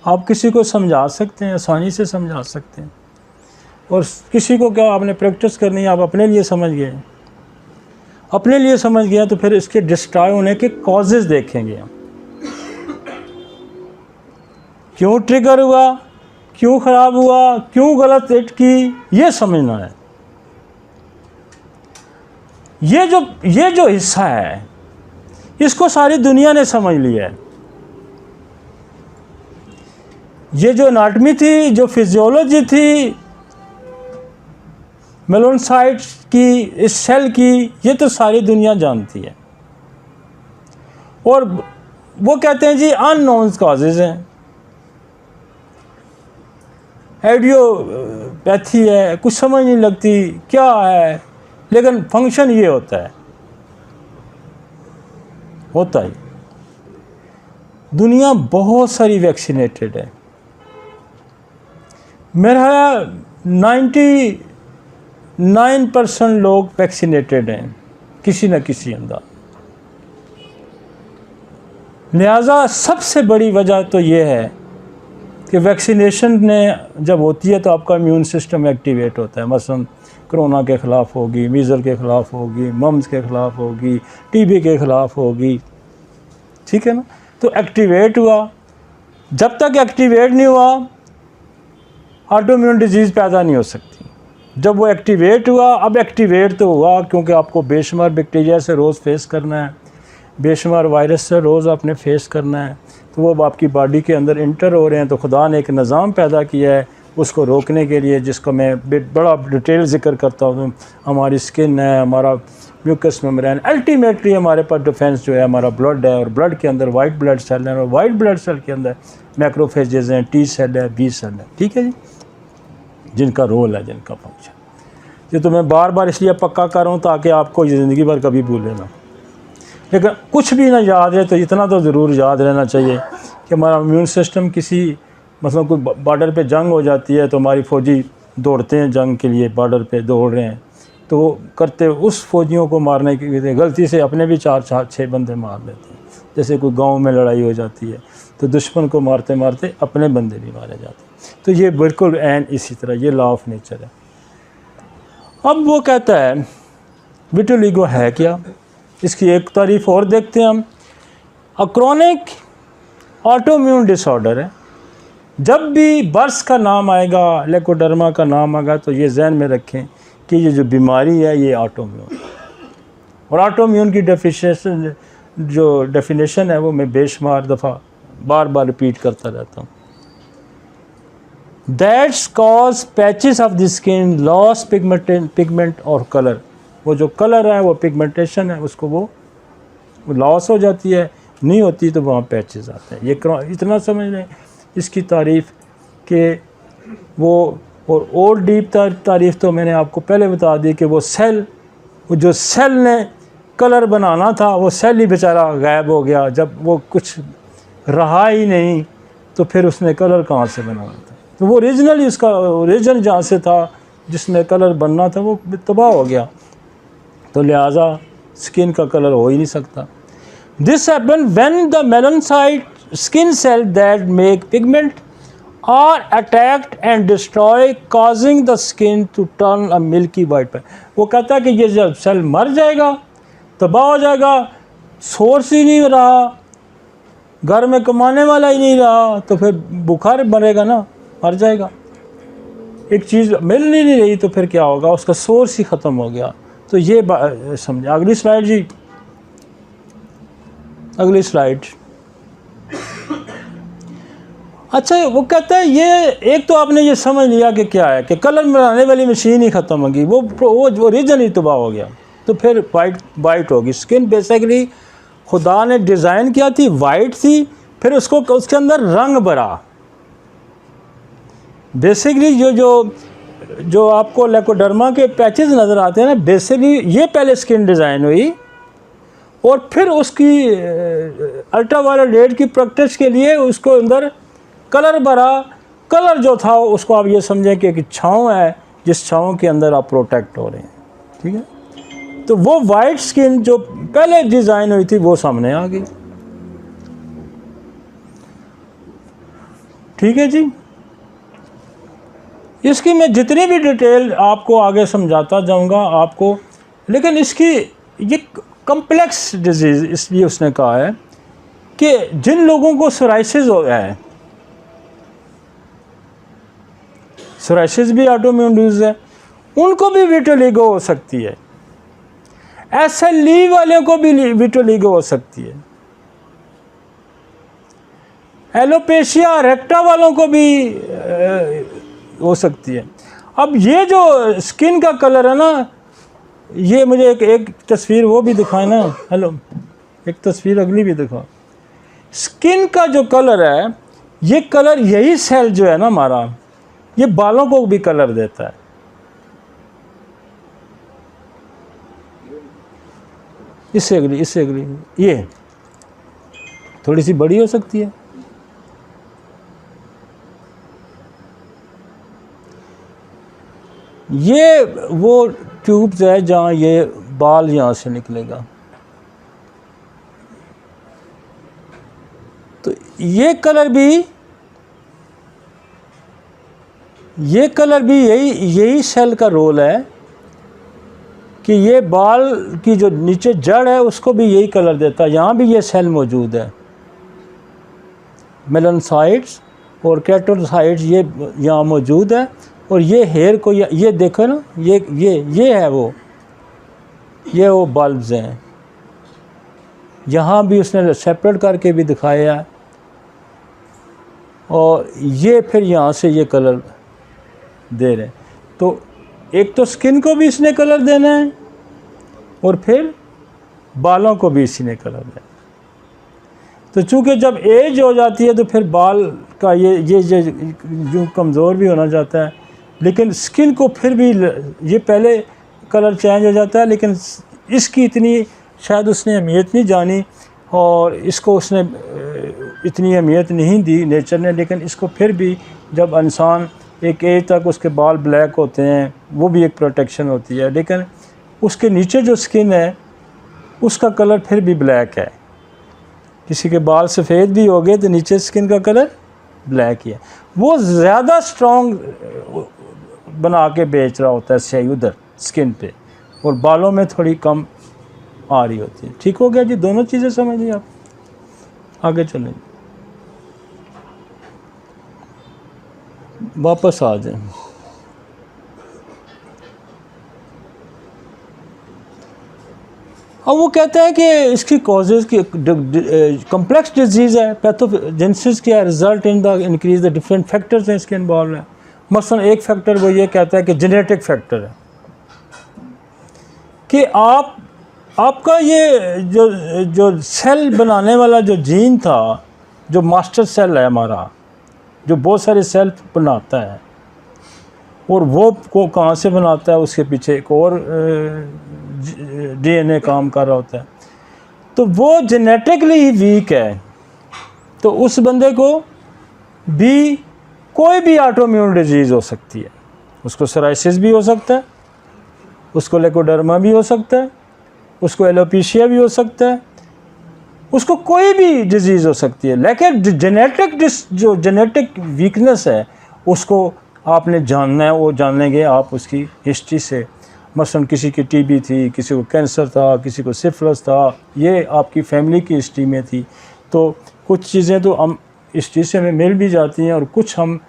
आप किसी को समझा सकते हैं, आसानी से समझा सकते हैं। और किसी को क्या आपने प्रैक्टिस करनी है, आप अपने लिए समझ गए, अपने लिए समझ गए, तो फिर इसके डिस्ट्रॉय होने के कॉजेज़ देखेंगे हम। क्यों ट्रिगर हुआ, क्यों ख़राब हुआ, क्यों गलत हिट की, ये समझना है। ये जो हिस्सा है, इसको सारी दुनिया ने समझ लिया है। ये जो एनाटॉमी थी, जो फिजियोलॉजी थी मेलनोसाइट्स की, इस सेल की, ये तो सारी दुनिया जानती है। और वो कहते हैं जी अननोन कॉजेज हैं, आइडियोपैथी है, कुछ समझ नहीं लगती क्या है, लेकिन फंक्शन ये होता ही। दुनिया बहुत सारी वैक्सीनेटेड है। मेरा 99% लोग वैक्सीनेटेड हैं किसी न किसी अंदाज। लिहाजा सबसे बड़ी वजह तो ये है कि वैक्सीनेशन ने जब होती है तो आपका इम्यून सिस्टम एक्टिवेट होता है। मसलन कोरोना के ख़िलाफ़ होगी, मीज़ल के ख़िलाफ़ होगी, मम्स के ख़िलाफ़ होगी, टीबी के ख़िलाफ़ होगी। ठीक है ना। तो एक्टिवेट हुआ। जब तक एक्टिवेट नहीं हुआ ऑटोइम्यून डिजीज़ पैदा नहीं हो सकती। जब वो एक्टिवेट हुआ, अब एक्टिवेट तो हुआ क्योंकि आपको बेशुमार बैक्टीरिया से रोज़ फेस करना है, बेशुमार वायरस से रोज़ आपने फेस करना है, तो वो आपकी बॉडी के अंदर इंटर हो रहे हैं। तो खुदा ने एक निज़ाम पैदा किया है उसको रोकने के लिए, जिसको मैं बड़ा डिटेल ज़िक्र करता हूँ। हमारी स्किन है, हमारा म्यूकस मेम्ब्रेन, अल्टीमेटली हमारे पास डिफेंस जो है हमारा ब्लड है, और ब्लड के अंदर वाइट ब्लड सेल है, और वाइट ब्लड सेल के अंदर मैक्रोफेजेस हैं, टी सेल है, बी सेल है। ठीक है जी, जिनका रोल है, जिनका फंक्शन। ये तो मैं बार बार इसलिए पक्का कर रहा हूँ ताकि आपको ज़िंदगी भर कभी भूले ना। लेकिन कुछ भी ना याद है तो इतना तो ज़रूर याद रहना चाहिए कि हमारा इम्यून सिस्टम किसी मतलब कोई बॉर्डर पे जंग हो जाती है तो हमारी फ़ौजी दौड़ते हैं जंग के लिए, बॉर्डर पे दौड़ रहे हैं, तो करते उस फ़ौजियों को मारने की गलती से अपने भी 4-6 बंदे मार लेते हैं। जैसे कोई गांव में लड़ाई हो जाती है तो दुश्मन को मारते मारते अपने बंदे भी मारे जाते हैं। तो ये बिल्कुल ऐन इसी तरह, ये लॉ ऑफ नेचर है। अब वो कहता है विटिलिगो है क्या, इसकी एक तारीफ और देखते हैं हम। अक्रोनिक ऑटोइम्यून डिसऑर्डर है। जब भी बर्स का नाम आएगा, लेकोडर्मा का नाम आएगा, तो ये जहन में रखें कि ये जो बीमारी है ये ऑटोइम्यून। और ऑटोइम्यून की डेफिनेशन है वो मैं बेशुमार दफ़ा बार बार रिपीट करता रहता हूँ। That's cause patches of the skin loss pigment और कलर। वो जो कलर है, वो पिगमेंटेशन है, उसको वो लॉस हो जाती है, नहीं होती तो वहाँ पैचेस आते हैं। ये इतना समझ लें इसकी तारीफ़ के वो। और डीप तारीफ़ तो मैंने आपको पहले बता दी कि वो जो सेल ने कलर बनाना था, वो सेल ही बेचारा गायब हो गया। जब वो कुछ रहा ही नहीं तो फिर उसने कलर कहाँ से बनाना था। तो वो ओरिजिनली उसका ओरिजिन जहाँ से था, जिसमें कलर बनना था, वो तबाह हो गया। तो लिहाजा स्किन का कलर हो ही नहीं सकता। This happen when the melanocyte skin cell that make pigment are attacked and destroy causing the skin to turn a milky white. वो कहता है कि ये जब सेल मर जाएगा, तबाह हो जाएगा, सोर्स ही नहीं रहा, घर में कमाने वाला ही नहीं रहा, तो फिर बुखार मरेगा ना, मर जाएगा। एक चीज़ मिल नहीं रही तो फिर क्या होगा, उसका सोर्स ही ख़त्म हो गया। तो ये समझे। अगली स्लाइड जी, अगली स्लाइड। अच्छा, वो कहता है ये एक तो आपने ये समझ लिया कि क्या है कि कलर बनाने वाली मशीन ही ख़त्म होगी, वो रीजन ही तबाह हो गया, तो फिर वाइट होगी स्किन। बेसिकली खुदा ने डिज़ाइन किया थी, वाइट थी, फिर उसके अंदर रंग भरा। बेसिकली जो आपको लेकोडर्मा के पैचेस नज़र आते हैं ना, बेसिकली ये पहले स्किन डिज़ाइन हुई और फिर उसकी अल्ट्रावायलेट रेड की प्रैक्टिस के लिए उसको अंदर कलर भरा। कलर जो था उसको आप ये समझें कि एक छाँव है, जिस छाँव के अंदर आप प्रोटेक्ट हो रहे हैं, ठीक है। तो वो वाइट स्किन जो पहले डिज़ाइन हुई थी वो सामने आ गई, ठीक है जी। इसकी मैं जितनी भी डिटेल आपको आगे समझाता जाऊंगा आपको, लेकिन इसकी ये कम्प्लेक्स डिजीज़ इसलिए उसने कहा है कि जिन लोगों को सोराइसिस हो गया है, सोराइसिस भी ऑटोइम्यून डिजीज़ है, उनको भी विटिलिगो हो सकती है। SLE वालों को भी विटिलिगो हो सकती है। एलोपेशिया रेक्टा वालों को भी हो सकती है। अब ये जो स्किन का कलर है ना, ये मुझे एक तस्वीर वो भी दिखाए ना, हेलो, एक तस्वीर अगली भी दिखाओ। स्किन का जो कलर है, ये कलर यही सेल जो है ना हमारा, ये बालों को भी कलर देता है। इससे अगली ये थोड़ी सी बड़ी हो सकती है। ये वो ट्यूब्स है जहाँ ये बाल यहाँ से निकलेगा। तो ये कलर भी यही सेल का रोल है कि ये बाल की जो नीचे जड़ है उसको भी यही कलर देता है। यहाँ भी ये सेल मौजूद है, मेलानोसाइट्स और केराटिनोसाइट्स ये यहाँ मौजूद है। और ये हेयर को ये देखो ना, ये है वो बल्ब्स हैं। यहाँ भी उसने सेपरेट करके भी दिखाया है। और ये फिर यहाँ से ये कलर दे रहे हैं। तो एक तो स्किन को भी इसने कलर देना है और फिर बालों को भी इसी ने कलर देना है। तो चूँकि जब एज हो जाती है तो फिर बाल का ये जो कमज़ोर भी होना जाता है, लेकिन स्किन को फिर भी ये पहले कलर चेंज हो जाता है। लेकिन इसकी इतनी शायद उसने अहमियत नहीं जानी और इसको उसने इतनी अहमियत नहीं दी नेचर ने। लेकिन इसको फिर भी जब इंसान एक एज तक उसके बाल ब्लैक होते हैं, वो भी एक प्रोटेक्शन होती है। लेकिन उसके नीचे जो स्किन है उसका कलर फिर भी ब्लैक है। किसी के बाल सफ़ेद भी हो गए तो नीचे स्किन का कलर ब्लैक ही है, वो ज़्यादा स्ट्रॉन्ग बना के बेच रहा होता है स्याही उधर स्किन पे, और बालों में थोड़ी कम आ रही होती है। ठीक हो गया जी, दोनों चीज़ें समझ ली आप, आगे चलें, वापस आ जाए। अब वो कहता है कि इसकी कॉजेज़ की कम्प्लेक्स डिजीज़ है, पैथोजेनेसिस क्या है, result in the increase the different factors हैं इसके इन्वॉल्व हैं। मसलन एक फैक्टर वो ये कहता है कि जेनेटिक फैक्टर है कि आपका ये जो सेल बनाने वाला जो जीन था, जो मास्टर सेल है हमारा, जो बहुत सारे सेल बनाता है, और वो को कहाँ से बनाता है, उसके पीछे एक और डीएनए काम कर रहा होता है। तो वो जेनेटिकली वीक है, तो उस बंदे को भी कोई भी ऑटोइम्यून डिजीज़ हो सकती है। उसको सोराइसिस भी हो सकता है, उसको लेकोडर्मा भी हो सकता है, उसको एलोपेशिया भी हो सकता है, उसको कोई भी डिजीज़ हो सकती है। लेकिन जो जेनेटिक वीकनेस है उसको आपने जानना है, वो जानेंगे आप उसकी हिस्ट्री से। मसलन किसी की टीबी थी, किसी को कैंसर था, किसी को सिफिलिस था, ये आपकी फैमिली की हिस्ट्री में थी। तो कुछ चीज़ें तो हम हिस्ट्री से हमें मिल भी जाती हैं, और कुछ हम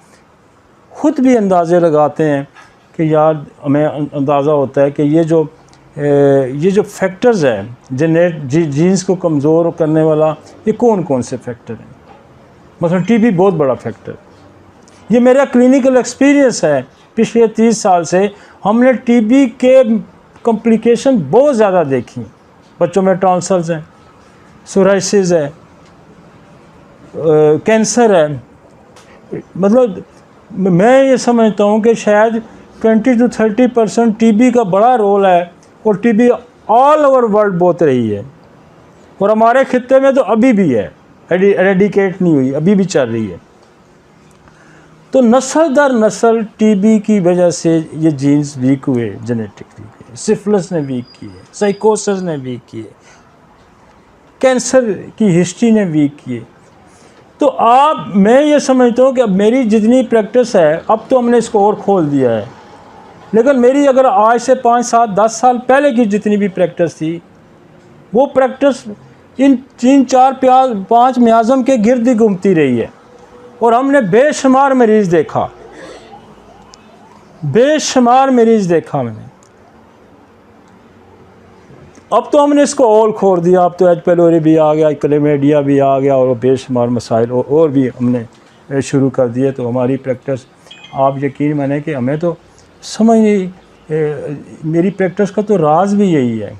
खुद भी अंदाज़े लगाते हैं कि यार हमें अंदाज़ा होता है कि ये जो फैक्टर्स हैं जीन्स को कमज़ोर करने वाला, ये कौन कौन से फैक्टर हैं। मतलब टीबी बहुत बड़ा फैक्टर, ये मेरा क्लिनिकल एक्सपीरियंस है पिछले 30 साल से। हमने टीबी के कॉम्प्लिकेशन बहुत ज़्यादा देखी। बच्चों में टॉन्सिल्स हैं, सोराइसिस है, कैंसर है। मतलब मैं ये समझता हूँ कि शायद 20 to 30% टीबी का बड़ा रोल है, और टीबी ऑल ओवर वर्ल्ड बहुत रही है, और हमारे खित्ते में तो अभी भी है, एरेडिकेट नहीं हुई, अभी भी चल रही है। तो नस्ल दर नस्ल टीबी की वजह से ये जीन्स वीक हुए, जेनेटिकली सिफिलिस ने वीक किए, साइकोसिस ने वीक किए, कैंसर की हिस्ट्री ने वीक किए। तो मैं ये समझता हूँ कि अब मेरी जितनी प्रैक्टिस है, अब तो हमने इसको और खोल दिया है, लेकिन मेरी अगर आज से 5, 7, 10 साल पहले की जितनी भी प्रैक्टिस थी, वो प्रैक्टिस इन 3, 4, 5 म्याज़म के गिर्द ही घूमती रही है, और हमने बेशुमार मरीज़ देखा, बेशुमार मरीज़ देखा मैंने। अब तो हमने इसको और खोल दिया, अब तो एच पेलोरी भी आ गया, क्लेमेडिया भी आ गया, और बेशुमार मसाइल और भी हमने शुरू कर दिए। तो हमारी प्रैक्टिस, आप यकीन माने कि हमें तो समझ नहीं, मेरी प्रैक्टिस का तो राज भी यही है,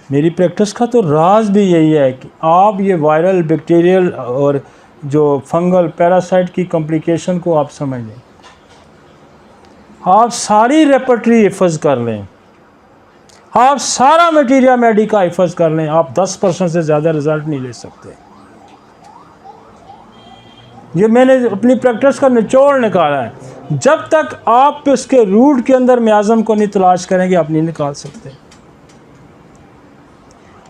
मेरी प्रैक्टिस का तो राज भी यही है कि आप ये वायरल, बैक्टीरियल और जो फंगल पैरासाइट की कॉम्प्लिकेशन को आप समझ लें, आप सारी रेपर्टरी हिफज कर लें, आप सारा मटीरियल मेडिका हिफज कर लें, आप 10% से ज़्यादा रिज़ल्ट नहीं ले सकते। ये मैंने अपनी प्रैक्टिस का निचोड़ निकाला है। जब तक आप इसके रूट के अंदर म्याज़म को नहीं तलाश करेंगे, आप नहीं निकाल सकते।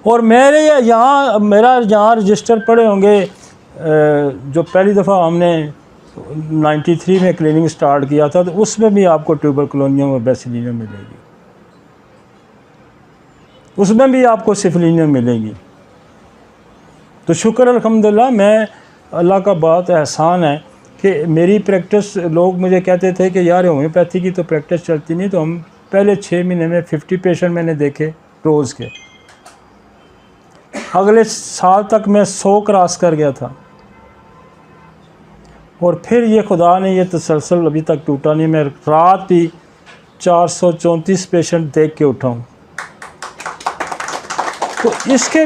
और मेरा यहाँ रजिस्टर पड़े होंगे, जो पहली दफ़ा हमने 93 में क्लिनिक स्टार्ट किया था, तो उसमें भी आपको ट्यूबरकुलोनियम और बेसिलियम मिलेगी, उसमें भी आपको सिफिलिनियम मिलेगी। तो शुक्र अल्हम्दुलिल्लाह, मैं अल्लाह का बहुत एहसान है कि मेरी प्रैक्टिस, लोग मुझे कहते थे कि यार होम्योपैथी की तो प्रैक्टिस चलती नहीं, तो हम पहले 6 महीने में 50 पेशेंट मैंने देखे रोज़ के। अगले साल तक मैं 100 क्रॉस कर गया था, और फिर ये खुदा ने ये तसलसल अभी तक टूटा नहीं। मैं रात भी 434 पेशेंट देख के उठा हूँ। तो इसके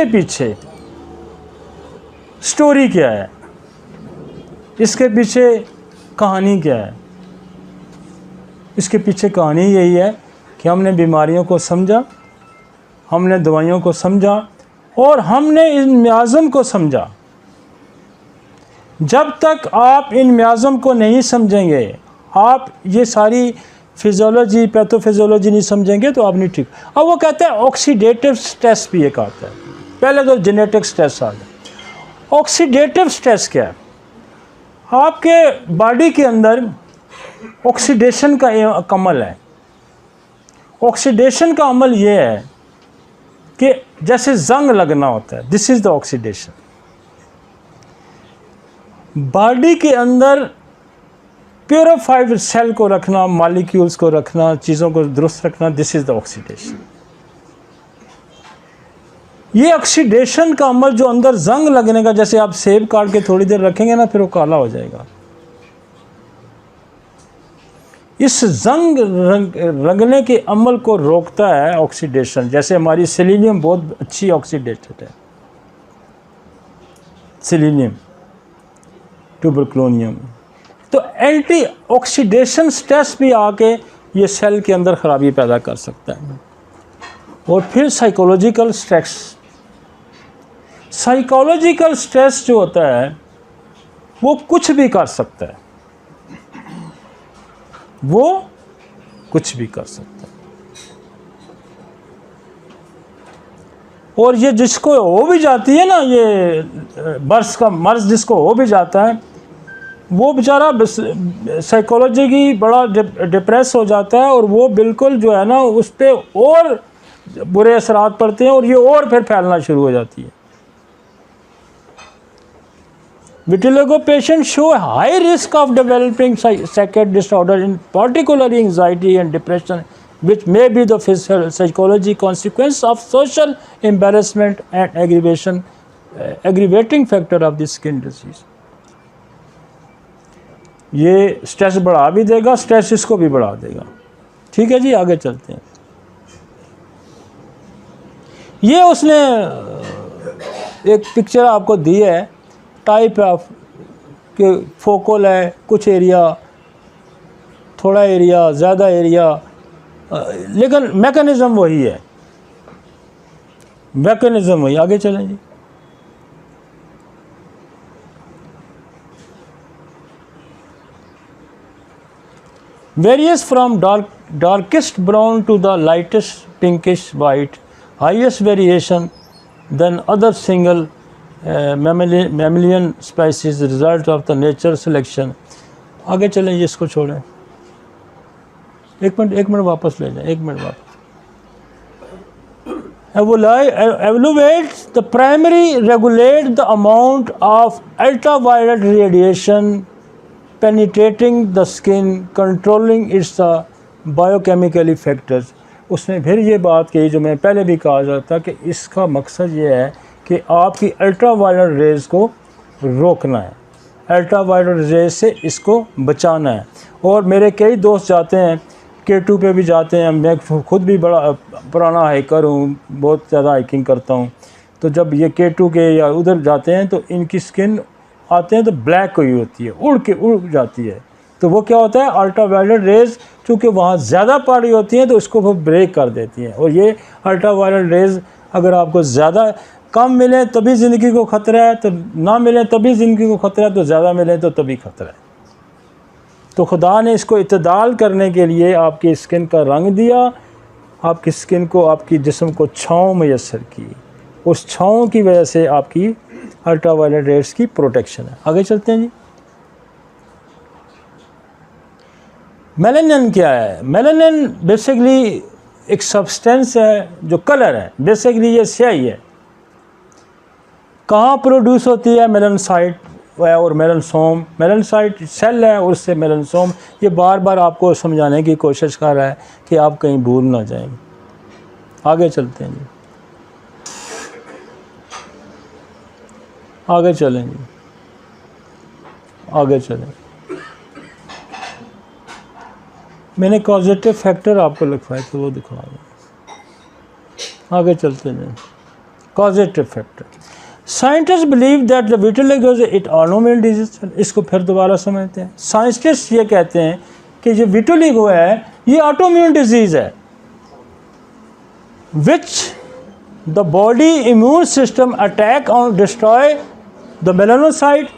पीछे स्टोरी क्या है, इसके पीछे कहानी क्या है? इसके पीछे कहानी यही है कि हमने बीमारियों को समझा, हमने दवाइयों को समझा, और हमने इन म्याज़म को समझा। जब तक आप इन म्याज़म को नहीं समझेंगे, आप ये सारी फिजियोलॉजी, पैथोफिजियोलॉजी नहीं समझेंगे, तो आप नहीं ठीक। अब वो कहते हैं ऑक्सीडेटिव स्ट्रेस भी एक आता है, पहले तो जेनेटिक स्ट्रेस आ गया। ऑक्सीडेटिव स्ट्रेस क्या है? आपके बॉडी के अंदर ऑक्सीडेशन का अमल है। ऑक्सीडेशन का अमल ये है कि जैसे जंग लगना होता है, this is the oxidation. Body के अंदर प्योरीफाइड सेल को रखना, मॉलिक्यूल्स को रखना, चीज़ों को दुरुस्त रखना, दिस इज़ द ऑक्सीडेशन। ये ऑक्सीडेशन का अमल जो अंदर जंग लगने का, जैसे आप सेब काट के थोड़ी देर रखेंगे ना, फिर वो काला हो जाएगा। इस जंग रंगने के अमल को रोकता है ऑक्सीडेशन। जैसे हमारी सेलेनियम बहुत अच्छी ऑक्सीडेटेड है, सेलेनियम, ट्यूबरक्लोनियम। तो एंटी ऑक्सीडेशन स्ट्रेस भी आके ये सेल के अंदर ख़राबी पैदा कर सकता है। और फिर साइकोलॉजिकल स्ट्रेस, साइकोलॉजिकल स्ट्रेस जो होता है वो कुछ भी कर सकता है, वो कुछ भी कर सकता है। और ये जिसको हो भी जाती है ना, ये मर्ज जिसको हो भी जाता है, वो बेचारा साइकोलॉजी की बड़ा डिप्रेस हो जाता है, और वो बिल्कुल जो है ना उस पर और बुरे असरात पड़ते हैं, और ये और फिर फैलना शुरू हो जाती है। Vitiligo patients show a high risk of developing psychiatric disorder, in particular anxiety and depression, which may be the psychology consequence of social embarrassment and aggravating factor of the skin disease. ये स्ट्रेस बढ़ा भी देगा, स्ट्रेस इसको भी बढ़ा देगा। ठीक है जी, आगे चलते हैं। ये उसने एक पिक्चर आपको दी है, टाइप ऑफ कि फोकल है, कुछ एरिया, थोड़ा एरिया, ज़्यादा एरिया, लेकिन मैकेनिज़्म वही है, मैकेनिज़्म वही। आगे चलें जी। Varies from darkest brown to the lightest pinkish white, highest variation than other single mammalian species, result of the nature selection. आगे चलें, इसको छोड़ें। एक मिनट वापस ले जाएं, एक मिनट वापस। Evaluate the primary regulate the amount of ultraviolet radiation penetrating the skin, controlling its biochemical factors। उसने फिर ये बात कही जो मैं पहले भी कहा जाता कि इसका मकसद ये है कि आपकी अल्ट्रावायलेट रेज़ को रोकना है, अल्ट्रावायलेट रेज़ से इसको बचाना है। और मेरे कई दोस्त जाते हैं, K2 पे भी जाते हैं, मैं खुद भी बड़ा पुराना हाइकर हूँ, बहुत ज़्यादा हाइकिंग करता हूँ। तो जब ये K2 के या उधर जाते हैं तो इनकी स्किन आते हैं तो ब्लैक हुई होती है, उड़ जाती है। तो वो क्या होता है, अल्ट्रावायलेट रेज़ चूँकि वहाँ ज़्यादा पड़ी होती हैं तो इसको वो ब्रेक कर देती हैं। और ये अल्ट्रावायलेट रेज़ अगर आपको ज़्यादा कम मिले तभी ज़िंदगी को ख़तरा है, तो ना मिले तभी ज़िंदगी को ख़तरा है, तो ज़्यादा मिले तो तभी ख़तरा है। तो खुदा ने इसको इत्तदाल करने के लिए आपकी स्किन का रंग दिया, आपकी स्किन को, आपकी जिस्म को छाँव मैसर की। उस छाँव की वजह से आपकी अल्ट्रावायलेट रेज़ की प्रोटेक्शन है। आगे चलते हैं जी। मेलानिन क्या है? मेलानिन बेसिकली एक सब्सटेंस है जो कलर है, बेसिकली ये स्याही है। कहाँ प्रोड्यूस होती है? मेलानोसाइट और मेलानोसोम। मेलानोसाइट सेल है और उससे मेलानोसोम। ये बार बार आपको समझाने की कोशिश कर रहा है कि आप कहीं भूल ना जाएं। आगे चलते हैं जी, आगे चलें जी, आगे चलें। मैंने कॉजेटिव फैक्टर आपको लिखवाए थे, वो दिखवा दें। आगे चलते हैं। Causative factor, scientist believe that the vitiligo is it autoimmune disease. इसको फिर दोबारा समझते हैं। साइंटिस्ट ये कहते हैं कि जो विटिलिगो है ये ऑटोइम्यून डिजीज़ है, which the body immune system attack और डिस्ट्रॉय द मेलानोसाइट।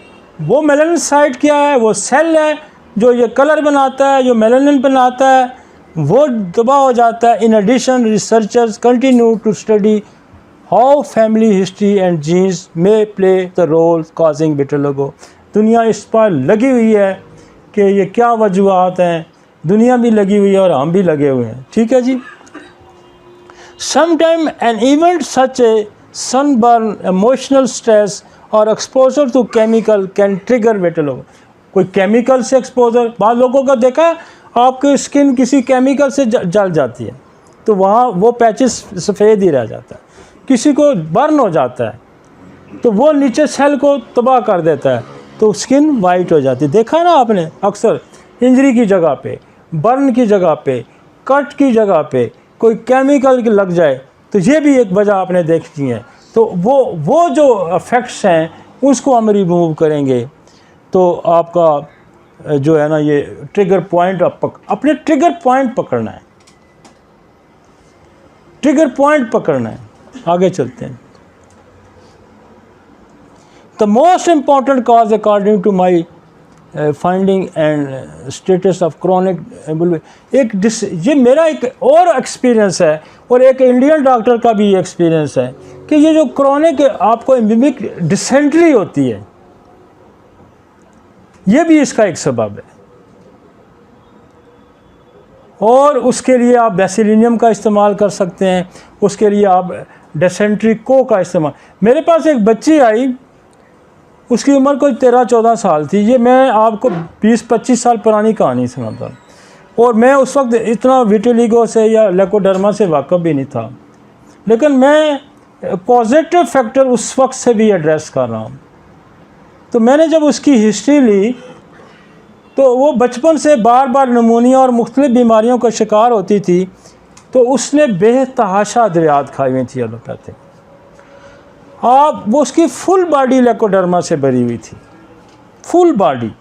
वो मेलानोसाइट क्या है? वो सेल है जो ये कलर बनाता है, जो मेलानिन बनाता है, वो तबाह हो जाता है। In addition researchers continue to study how family history and genes may play the role causing vitiligo. दुनिया इस पर लगी हुई है कि ये क्या वजूहत हैं, दुनिया भी लगी हुई है और हम भी लगे हुए हैं। ठीक है जी। Sometime an event such a sunburn, emotional stress और exposure to chemical can trigger vitiligo. कोई केमिकल से एक्सपोजर, बाद लोगों का देखा है आपकी स्किन किसी केमिकल से जल जाती है तो वहाँ वो पैचेस सफ़ेद ही रह जाता है, किसी को बर्न हो जाता है तो वो नीचे सेल को तबाह कर देता है तो स्किन वाइट हो जाती है। देखा ना आपने अक्सर इंजरी की जगह पे, बर्न की जगह पे, कट की जगह पे कोई केमिकल लग जाए तो ये भी एक वजह आपने देखी है। तो वो जो इफ़ेक्ट्स हैं उसको हम रिमूव करेंगे तो आपका जो है ना ये ट्रिगर पॉइंट अपने ट्रिगर पॉइंट पकड़ना है, ट्रिगर पॉइंट पकड़ना है। आगे चलते हैं। The most important cause according to my finding and status of chronic, ये मेरा एक और एक्सपीरियंस है और एक इंडियन डॉक्टर का भी एक्सपीरियंस है कि ये जो क्रॉनिक आपको एमिमिक डिसेंट्री होती है ये भी इसका एक सबब है और उसके लिए आप बेसिलिनियम का इस्तेमाल कर सकते हैं, उसके लिए आप डिसेंट्री को का इस्तेमाल। मेरे पास एक बच्ची आई, उसकी उम्र कोई 13-14 साल थी। ये मैं आपको 20-25 साल पुरानी कहानी सुनाता हूँ और मैं उस वक्त इतना विटिलिगो से या लेकोडर्मा से वाकिफ़ भी नहीं था, लेकिन मैं पॉजिटिव फैक्टर उस वक्त से भी एड्रेस कर रहा हूँ। तो मैंने जब उसकी हिस्ट्री ली तो वो बचपन से बार बार निमोनिया और मुख्तलिफ़ बीमारियों का शिकार होती थी तो उसने बेतहाशा अद्वियात खाई हुई थी एलोपैथिक। वो उसकी फुल बॉडी लेकोडर्मा से भरी हुई थी, फुल बॉडी।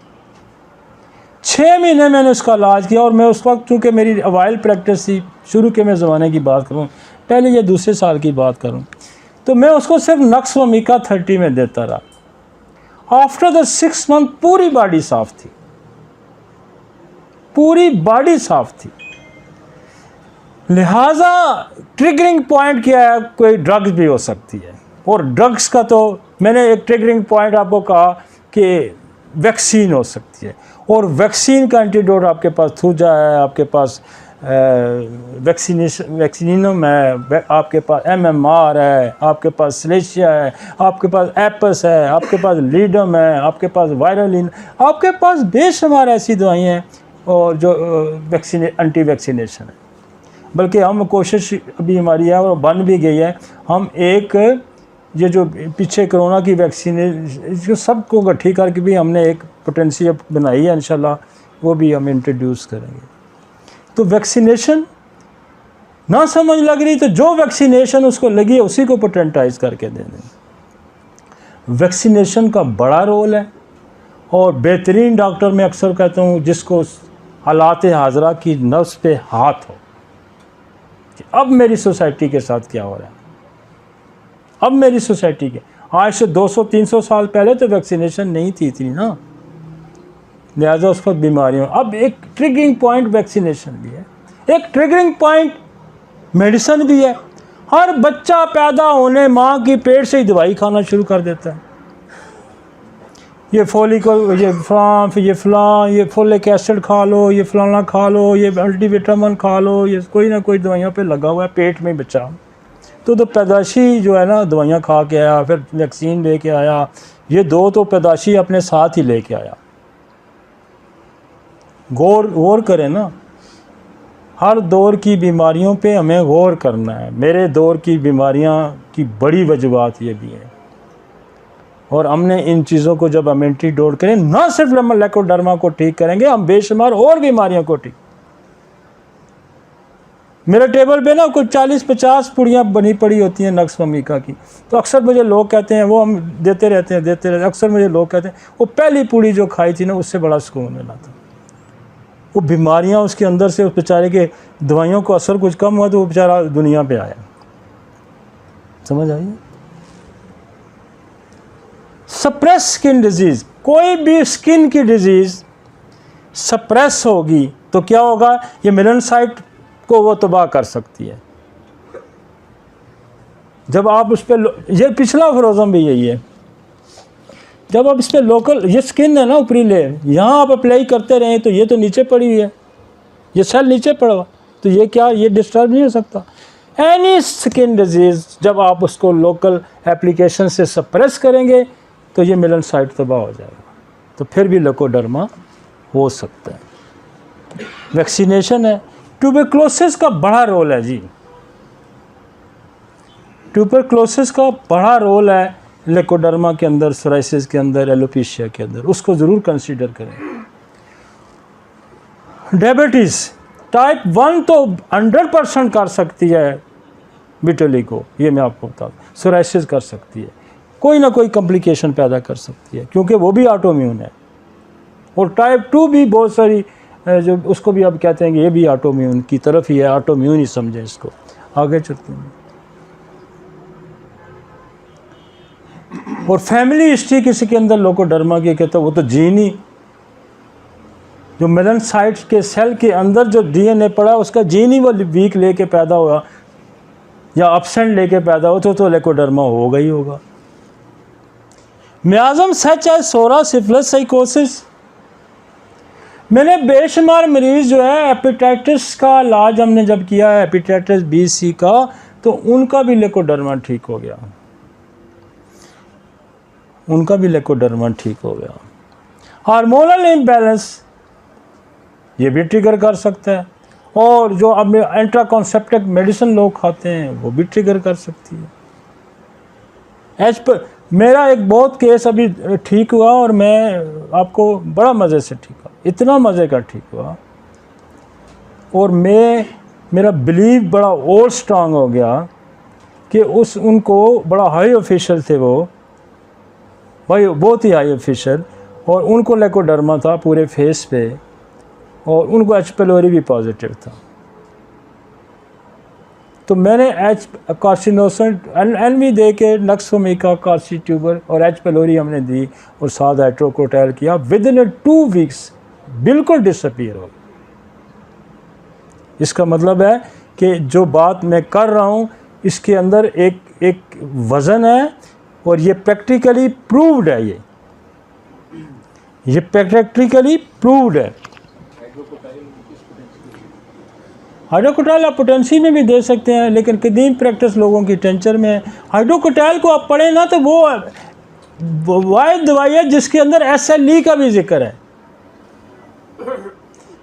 6 महीने मैंने उसका इलाज किया और मैं उस वक्त चूँकि मेरी अवाइल प्रैक्टिस थी, शुरू के मैं ज़माने की बात करूँ, पहले ये दूसरे साल की बात करूँ, तो मैं उसको सिर्फ नक्स वमीका 30 में देता रहा। आफ्टर द 6 मंथ पूरी बॉडी साफ़ थी, पूरी बॉडी साफ़ थी। लिहाजा ट्रिगरिंग पॉइंट क्या है, कोई ड्रग्स भी हो सकती है और ड्रग्स का तो मैंने एक ट्रिगरिंग पॉइंट आपको कहा कि वैक्सीन हो सकती है और वैक्सीन का एंटीडोट आपके पास थूजा है, आपके पास वैक्सीनिनम है, आपके पास MMR है, आपके पास स्लेशिया है, आपके पास एपस है, आपके पास लीडम है, आपके पास वायरलिन, आपके पास बेशुमार ऐसी दवाइयाँ हैं और जो एंटी वैक्सीनेशन है। बल्कि हम कोशिश अभी हमारी है और बन भी गई है, हम एक ये जो पीछे कोरोना की वैक्सीन है इसको सबको इकट्ठी करके भी हमने एक पोटेंशियल बनाई है, इंशाल्लाह वो भी हम इंट्रोड्यूस करेंगे। तो वैक्सीनेशन ना समझ लग रही तो जो वैक्सीनेशन उसको लगी है उसी को पोटेंटाइज करके दे दें। वैक्सीनेशन का बड़ा रोल है और बेहतरीन डॉक्टर मैं अक्सर कहता हूँ जिसको हालात हाजरा की नफ्स पे हाथ हो कि अब मेरी सोसाइटी के साथ क्या हो रहा है, अब मेरी सोसाइटी के, आज से 200-300 साल पहले तो वैक्सीनेशन नहीं थी इतनी ना, लिहाजा उस वक्त बीमारियों। अब एक ट्रिगरिंग पॉइंट वैक्सीनेशन भी है, एक ट्रिगरिंग पॉइंट मेडिसिन भी है। हर बच्चा पैदा होने माँ की पेट से ही दवाई खाना शुरू कर देता है, ये फॉलिकल, ये फलां, ये फोलिक एसिड खा लो, ये फलाना खा लो, ये मल्टीविटामिन खा लो, ये कोई ना कोई दवाइयों पे लगा हुआ है पेट में बच्चा। तो पैदाशी जो है ना दवाइयाँ खा के आया, फिर वैक्सीन लेके आया, ये दो तो पैदाशी अपने साथ ही लेके आया। गौर करें ना, हर दौर की बीमारियों पे हमें गौर करना है। मेरे दौर की बीमारियां की बड़ी वजूहत ये भी हैं और हमने इन चीज़ों को जब हम एंटीडोट करें, ना सिर्फ लेकोडर्मा को ठीक करेंगे, हम बेशुमार और बीमारियों को ठीक। मेरे टेबल पे ना कुछ 40-50 पुड़ियाँ बनी पड़ी होती हैं नक्स वमीका की, तो अक्सर मुझे लोग कहते हैं, वो हम देते रहते हैं, अक्सर मुझे लोग कहते हैं वो पहली पूड़ी जो खाई थी ना उससे बड़ा सुकून मिला था। वो बीमारियां उसके अंदर से, उस बेचारे के दवाइयों को असर कुछ कम हुआ तो वो बेचारा दुनिया पे आया। समझ आई? सप्रेस स्किन डिजीज़, कोई भी स्किन की डिजीज़ सप्रेस होगी तो क्या होगा, ये मेलानोसाइट को वो तबाह कर सकती है। जब आप उस पर, ये पिछला फ्रोज़न भी यही है, जब आप इस पर लोकल, ये स्किन है ना ऊपरी लेयर, यहाँ आप अप्लाई करते रहें तो ये तो नीचे पड़ी हुई है, ये सेल नीचे पड़ा हुआ, तो ये क्या, ये डिस्टर्ब नहीं हो सकता। एनी स्किन डिजीज़ जब आप उसको लोकल एप्लीकेशन से सप्रेस करेंगे तो ये मेलेनसाइट तबाह हो जाएगा, तो फिर भी लेकोडर्मा हो सकता है। वैक्सीनेशन है। ट्यूबरक्लोसिस का बड़ा रोल है जी, ट्यूबरक्लोसिस का बड़ा रोल है लेकोडर्मा के अंदर, सोराइसिस के अंदर, एलोपेशिया के अंदर, उसको ज़रूर कंसीडर करें। डायबिटीज़ टाइप 1 तो 100% कर सकती है विटिलिगो, ये मैं आपको बता दूँ। सोराइसिस कर सकती है, कोई ना कोई कॉम्प्लिकेशन पैदा कर सकती है क्योंकि वो भी ऑटोम्यून है। और टाइप 2 भी बहुत सारी जो उसको भी अब कहते हैं कि ये भी ऑटोम्यून की तरफ ही है, ऑटोम्यून ही समझें इसको। आगे चलते हैं। और फैमिली हिस्ट्री किसी के अंदर लेकोडर्मा की कहते हैं, वो तो जीन ही, जो मेलेनसाइट्स के सेल के अंदर जो डीएनए पड़ा उसका जीन ही वो वीक लेके पैदा हुआ या एब्सेंट लेके पैदा हो तो लेकोडर्मा होगा ही होगा। मियाज़म सच है, सोरा, सिफिलिस, साइकोसिस। मैंने बेशुमार मरीज़ जो है हेपेटाइटिस का इलाज हमने जब किया है, हेपेटाइटिस बी सी का, तो उनका भी लेकोडर्मा ठीक हो गया, उनका भी लेकोडर्मा ठीक हो गया। हार्मोनल इम्बैलेंस ये भी ट्रिगर कर सकता है, और जो अब एंट्राकॉन्सेप्टिव मेडिसिन लोग खाते हैं वो भी ट्रिगर कर सकती है। मेरा एक बहुत केस अभी ठीक हुआ और मैं आपको बड़ा मज़े से ठीक हुआ, इतना मज़े का ठीक हुआ, और मेरा बिलीव बड़ा और स्ट्रांग हो गया कि उनको बड़ा हाई ऑफिशियल थे वो भाई, बहुत ही हाई ऑफिशियल, और उनको लेकोडर्मा था पूरे फेस पे, और उनको एच पेलोरी भी पॉजिटिव था। तो मैंने एच कार्सिनोसेंट एनवी दे के नक्सोमिका, कार्सी ट्यूबर और एच पेलोरी हमने दी और साथ हाइड्रोकोटाइल किया, विद इन 2 वीक्स बिल्कुल डिसअपीयर हो। इसका मतलब है कि जो बात मैं कर रहा हूँ इसके अंदर एक वज़न है, और ये प्रैक्टिकली प्रूव्ड है, ये प्रैक्टिकली प्रूव्ड है। हाइड्रोकोटाइल आप पोटेंसी में भी दे सकते हैं, लेकिन कदीम प्रैक्टिस लोगों की टेंचर में है। हाइड्रोकोटाइल को आप पढ़ें ना तो वो वाइड दवाई है जिसके अंदर SLE का भी जिक्र है।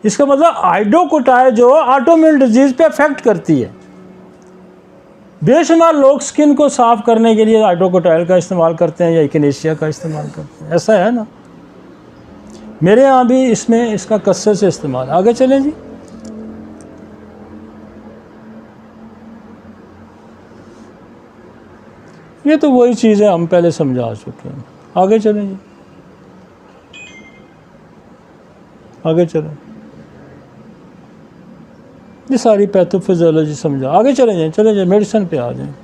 इसका मतलब हाइड्रोकोटाइल जो ऑटोइम्यून डिजीज़ पे अफेक्ट करती है। बेशुमार लोग स्किन को साफ़ करने के लिए हाइड्रोकोटाइल का इस्तेमाल करते हैं या इकिनेशिया का इस्तेमाल करते हैं, ऐसा है ना। मेरे यहाँ भी इसका कसरत से इस्तेमाल। आगे चलें जी। ये तो वही चीज़ है हम पहले समझा चुके हैं। आगे चलें जी, आगे चलें। ये सारी पैथोफिजियोलॉजी समझा। आगे चले जाएं मेडिसिन पे आ जाएं।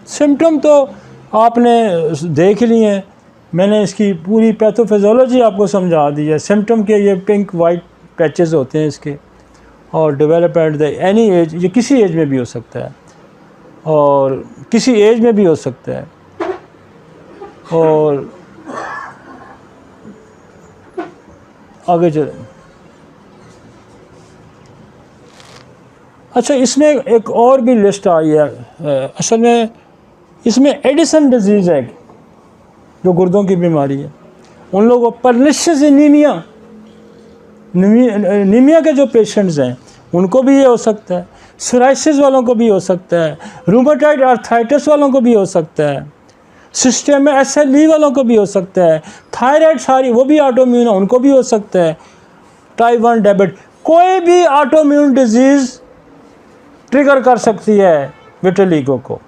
सिम्टम तो आपने देख लिए हैं, मैंने इसकी पूरी पैथोफिजियोलॉजी आपको समझा दी है। सिम्टम के ये पिंक वाइट पैचेस होते हैं इसके, और develop at the any as, ये किसी एज में भी हो सकता है और किसी एज में भी हो सकता है। और आगे चलें। अच्छा, इसमें एक और भी लिस्ट आई है। असल में इसमें एडिसन डिजीज़ है जो गुर्दों की बीमारी है, उन लोगों पर्निशियस नीमिया के जो पेशेंट्स हैं उनको भी ये हो सकता है, सोराइसिस वालों को भी हो सकता है, रूमेटॉइड आर्थराइटिस वालों को भी हो सकता है, सिस्टम में SLE वालों को भी हो सकता है, थायराइड सारी वो भी ऑटोम्यून है उनको भी हो सकता है, टाइप 1 डायबिटीज, कोई भी ऑटोम्यून डिजीज़ ट्रिगर कर सकती है विटिलिगो को।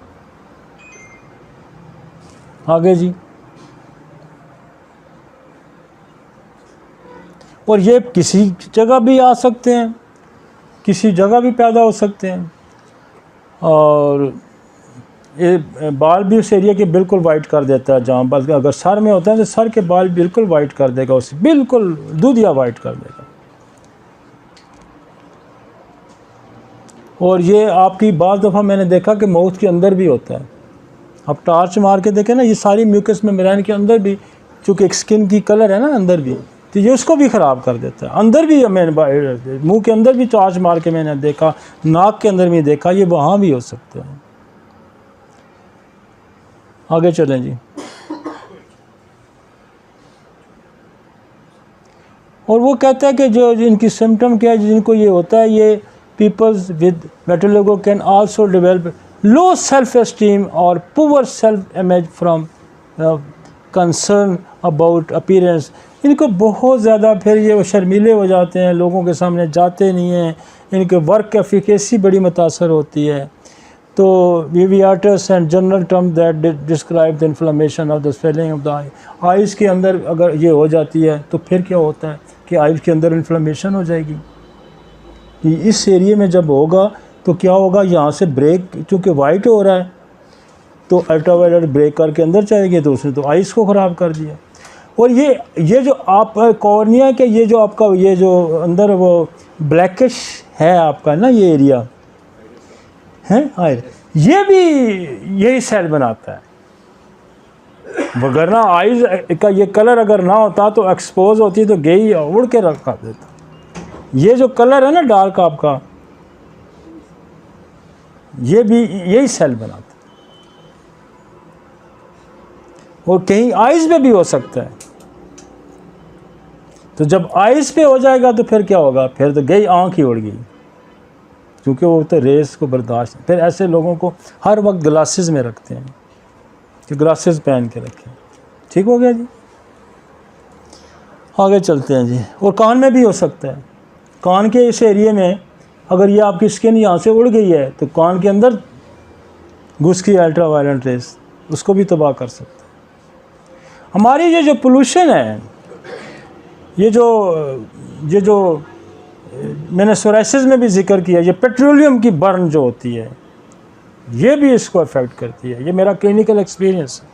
आगे जी। और ये किसी जगह भी आ सकते हैं, किसी जगह भी पैदा हो सकते हैं, और ये बाल भी उस एरिया के बिल्कुल वाइट कर देता है जहाँ, बल्कि अगर सर में होता है तो सर के बाल बिल्कुल वाइट कर देगा, उसे बिल्कुल दूधिया वाइट कर देगा। और ये आपकी बाज़ दफ़ा मैंने देखा कि माउथ के अंदर भी होता है। आप टार्च मार के देखें ना, ये सारी म्यूकस मेम्ब्रेन के अंदर भी, चूँकि एक स्किन की कलर है ना अंदर भी, तो ये उसको भी ख़राब कर देता है। अंदर भी मैंने मुंह के अंदर भी टार्च मार के मैंने देखा, नाक के अंदर भी देखा, ये वहाँ भी हो सकता है। आगे चलें जी। और वो कहता है कि जो जिनकी सिम्टम क्या है, जिनको ये होता है, ये peoples with vitiligo can also develop low self esteem और poor self image from concern about appearance. इनको बहुत ज़्यादा फिर ये शर्मीले हो जाते हैं, लोगों के सामने जाते नहीं हैं, इनके वर्क एफिकेसी बड़ी मुतासर होती है। तो uveitis and general term that describe the inflammation of the swelling of the eye. Eyes के अंदर अगर ये हो जाती है तो फिर क्या होता है कि आइज़ के अंदर इन्फ्लेमेशन हो जाएगी। कि इस एरिए में जब होगा तो क्या होगा, यहाँ से ब्रेक चूँकि वाइट हो रहा है तो अल्ट्रावायलेट ब्रेक करके अंदर जाएगी, तो उसने तो आइज़ को ख़राब कर दिया। और ये जो आप कॉर्निया के ये जो आपका ये जो अंदर वो ब्लैकिश है आपका ना ये एरिया है, ये भी यही सेल बनाता है। वगरना आइज़ का ये कलर अगर ना होता तो एक्सपोज होती तो गई उड़ के रखा देता। ये जो कलर है ना डार्क आपका, ये भी यही सेल बनाता है। और कहीं आइज़ पे भी हो सकता है। तो जब आइज़ पे हो जाएगा तो फिर क्या होगा, फिर तो गई आँख ही उड़ गई, क्योंकि वो तो रेस को बर्दाश्त। फिर ऐसे लोगों को हर वक्त ग्लासेस में रखते हैं कि ग्लासेस पहन के रखें। ठीक हो गया जी। आगे चलते हैं जी। और कान में भी हो सकता है। कान के इस एरिए में अगर ये आपकी स्किन यहाँ से उड़ गई है तो कान के अंदर घुस की अल्ट्रावायलेट रेस उसको भी तबाह कर सकता है। हमारी ये जो पोल्यूशन है, ये जो मैंने सोराइसिस में भी जिक्र किया, ये पेट्रोलियम की बर्न जो होती है ये भी इसको अफेक्ट करती है। ये मेरा क्लिनिकल एक्सपीरियंस है,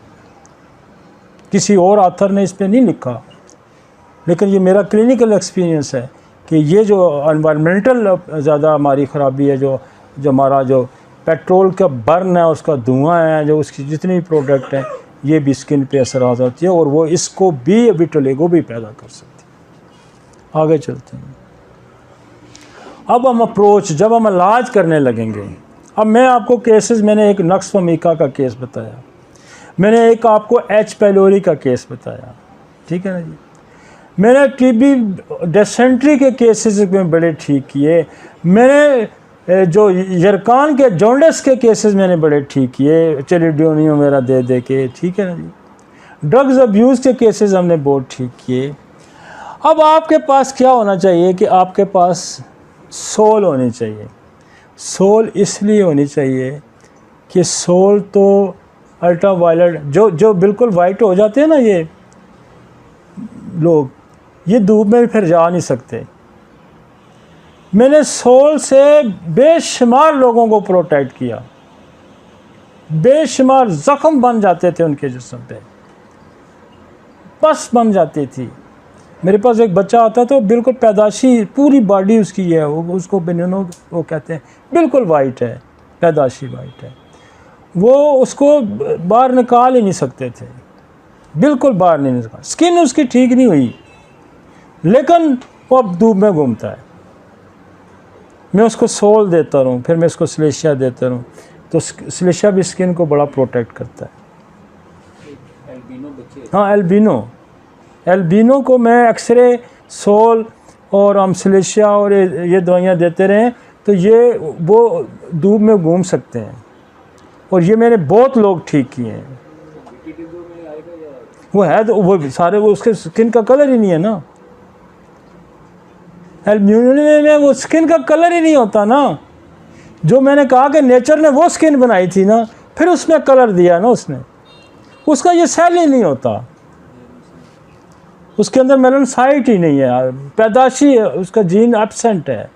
किसी और ऑथर ने इस पर नहीं लिखा, लेकिन ये मेरा क्लिनिकल एक्सपीरियंस है कि ये जो एनवायरमेंटल ज़्यादा हमारी ख़राबी है, जो हमारा जो पेट्रोल का बर्न है, उसका धुआं है, जो उसकी जितनी भी प्रोडक्ट हैं, ये भी स्किन पे असर आ जाती है और वो इसको भी विटिलिगो भी पैदा कर सकती है। आगे चलते हैं। अब हम जब हम इलाज करने लगेंगे, अब मैं आपको केसेस, मैंने एक नक्स फमीका का केस बताया, मैंने एक आपको एच पैलोरी का केस बताया, ठीक है ना जी। मैंने टीबी डिसेंट्री के केसेस में बड़े ठीक किए, मैंने जो यरकान के जॉन्डिस के केसेस मैंने बड़े ठीक किए, चेलिडोनियो मेरा दे के, ठीक है ना जी। ड्रग्स अब्यूज़ के केसेस हमने बहुत ठीक किए। अब आपके पास क्या होना चाहिए कि आपके पास सोल होनी चाहिए। सोल इसलिए होनी चाहिए कि सोल तो अल्ट्रावायलेट जो बिल्कुल वाइट हो जाते हैं ना ये लोग, ये धूप में फिर जा नहीं सकते। मैंने सोल से बेशुमार लोगों को प्रोटेक्ट किया, बेशुमार ज़ख्म बन जाते थे उनके जिस्म पे, पस बन जाती थी। मेरे पास एक बच्चा आता तो बिल्कुल पैदाशी पूरी बॉडी उसकी है, उसको बेनिनो वो कहते हैं, बिल्कुल वाइट है, पैदाशी वाइट है, वो उसको बाहर निकाल ही नहीं सकते थे, बिल्कुल बाहर नहीं निकाल, स्किन उसकी ठीक नहीं हुई, लेकिन वो अब धूप में घूमता है। मैं उसको सोल देता रहूँ, फिर मैं उसको सिलेशिया देता रहूँ, तो सिलेशिया भी स्किन को बड़ा प्रोटेक्ट करता है। हाँ, एल्बिनो को मैं एक्सरे, सोल और हम सिलेशिया और ये दवाइयाँ देते रहें तो ये वो धूप में घूम सकते हैं, और ये मैंने बहुत लोग ठीक किए हैं। वो है तो वो सारे, वो उसके स्किन का कलर ही नहीं है ना, एल्बिनो में वो स्किन का कलर ही नहीं होता ना। जो मैंने कहा कि नेचर ने वो स्किन बनाई थी ना, फिर उसमें कलर दिया ना उसने, उसका ये सेल ही नहीं होता, उसके अंदर मेलानोसाइट ही नहीं है, पैदाशी है, उसका जीन एब्सेंट है।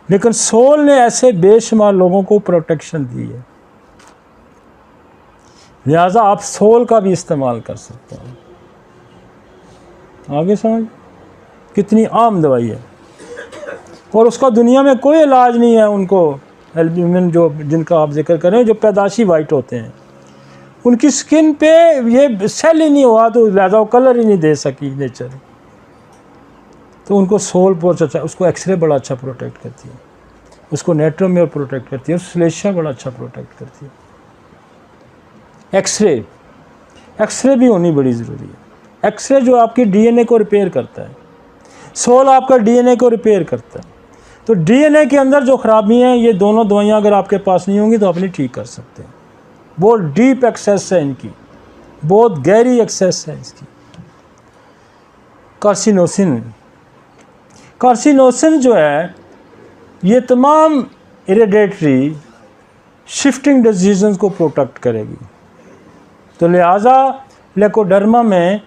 लेकिन सोल ने ऐसे बेशुमार लोगों को प्रोटेक्शन दी है, लिहाजा आप सोल का भी इस्तेमाल कर सकते हैं। आगे समझ, कितनी आम दवाई है। और उसका दुनिया में कोई इलाज नहीं है उनको। एल्ब्यूमिन जो जिनका आप जिक्र करें, जो पैदाशी वाइट होते हैं, उनकी स्किन पे ये सेल ही नहीं हुआ तो लिहाजा वो कलर ही नहीं दे सकी नेचर। तो उनको सोल बहुत अच्छा, उसको एक्सरे बड़ा अच्छा प्रोटेक्ट करती है, उसको नेट्रोमियर प्रोटेक्ट करती है, स्लेशिया बड़ा अच्छा प्रोटेक्ट करती है। एक्सरे भी होनी बड़ी ज़रूरी है। एक्सरे जो आपकी डीएनए को रिपेयर करता है, सोल आपका डीएनए को रिपेयर करता है। तो डीएनए के अंदर जो खराबी हैं, ये दोनों दवाइयाँ अगर आपके पास नहीं होंगी तो आप नहीं ठीक कर सकते। बहुत डीप एक्सेस है इनकी, बहुत गहरी एक्सेस है इसकी। कार्सिनोसिन जो है, ये तमाम इरिडेटरी शिफ्टिंग डिजीज़ को प्रोटेक्ट करेगी। तो लिहाजा लेकोडर्मा में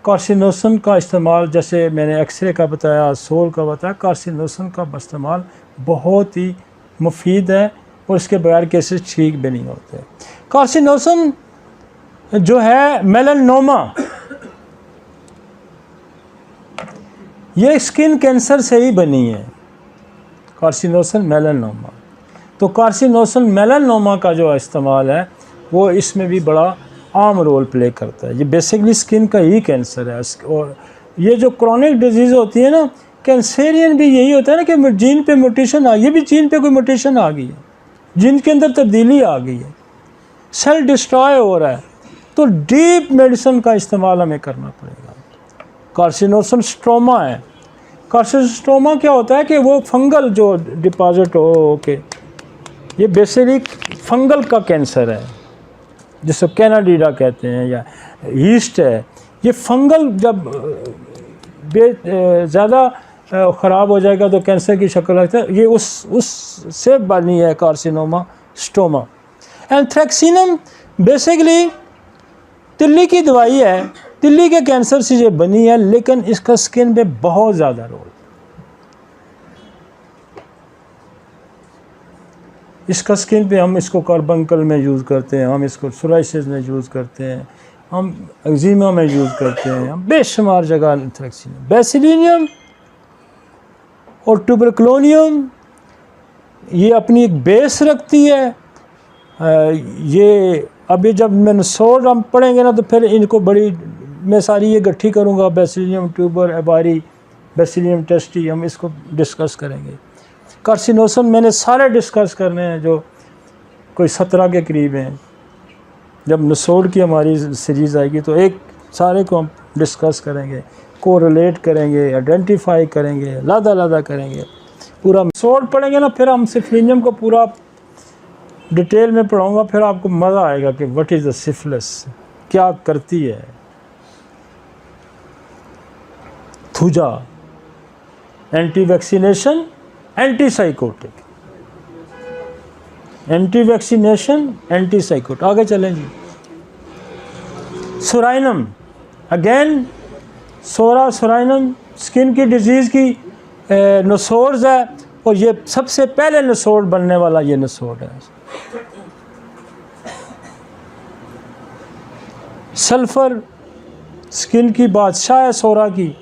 कार्सिनोसिन का इस्तेमाल, जैसे मैंने एक्सरे का बताया, सोल का बताया, कार्सिनोसिन का इस्तेमाल बहुत ही मुफीद है और इसके बगैर केसेस ठीक भी नहीं होते। कार्सिनोसिन जो है मेलानोमा, ये स्किन कैंसर से ही बनी है, कार्सिनोसिन मेलानोमा। तो कार्सिनोसिन मेलानोमा का जो इस्तेमाल है वो इसमें भी बड़ा आम रोल प्ले करता है। ये बेसिकली स्किन का ही कैंसर है। और ये जो क्रॉनिक डिजीज़ होती है ना, कैंसरियन भी यही होता है ना कि जीन पे म्यूटेशन आ, ये भी जीन पे कोई म्यूटेशन आ गई है, जीन के अंदर तब्दीली आ गई है, सेल डिस्ट्रॉय हो रहा है। तो डीप मेडिसिन का इस्तेमाल हमें करना पड़ेगा। कार्सिनोसिन स्ट्रोमा है। कार्सिनोस्ट्रोमा क्या होता है कि वो फंगल जो डिपॉजिट हो, ओके, ये बेसिकली फंगल का कैंसर है जिसको कैनाडीडा कहते हैं या यीस्ट है। ये फंगल जब ज़्यादा ख़राब हो जाएगा तो कैंसर की शक्ल रखता है। ये उससे बनी है कार्सिनोमा स्टोमा। एंथ्रेक्सिनम बेसिकली तिल्ली की दवाई है, तिल्ली के कैंसर से ये बनी है, लेकिन इसका स्किन पे बहुत ज़्यादा रोल। इसका स्किन पे हम इसको कार्बंकल में यूज़ करते हैं, हम इसको सोराइसिस में यूज़ करते हैं, हम एक्जिमा में यूज़ करते हैं, हम बेशुमार जगह एंथ्रेक्सिनम। बेसिलिनियम और ट्यूबरकुलोनियम ये अपनी एक बेस रखती है। ये अभी जब मैनसोड हम पढ़ेंगे ना तो फिर इनको बड़ी मैं सारी ये इकट्ठी करूँगा, बेसिलियम ट्यूबर एबारी, बेसिलियम टेस्टी, हम इसको डिस्कस करेंगे। कार्सिनोसिन मैंने सारे डिस्कस करने हैं जो कोई 17 के करीब हैं। जब नसोड की हमारी सीरीज़ आएगी तो एक सारे को हम डिस्कस करेंगे, को रिलेट करेंगे, आइडेंटिफाई करेंगे, लादा करेंगे। पूरा नसोड पढ़ेंगे ना, फिर हम सिफिलिनियम को पूरा डिटेल में पढ़ाऊँगा, फिर आपको मज़ा आएगा कि व्हाट इज़ द सिफिलिस, क्या करती है। Thuja, anti vaccination, anti psychotic, anti vaccination, anti psychotic. आगे चलें जी। सोराइनम, अगेन सोराइनम स्किन की डिजीज़ की नसोर्स है और ये सबसे पहले नसोड़ बनने वाला ये नसोड़ है। सल्फर स्किन की बादशाह है सोरा की।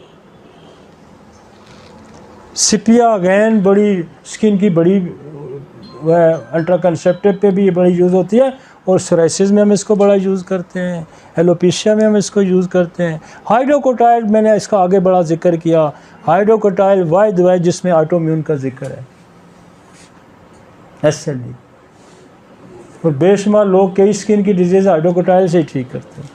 सिपिया अगैन बड़ी स्किन की बड़ी अल्ट्रा कंसेप्टिव पे भी ये बड़ी यूज़ होती है और सोराइसिस में हम इसको बड़ा यूज़ करते हैं, एलोपेशिया में हम इसको यूज़ करते हैं। हाइड्रोकोटाइल मैंने इसका आगे बड़ा जिक्र किया। हाइड्रोकोटाइल वाई दवाई जिसमें ऑटोम्यून का जिक्र है, SLE, और बेशुमार लोग कई स्किन की डिजीज़ हाइड्रोकोटाइल से ही ठीक करते हैं।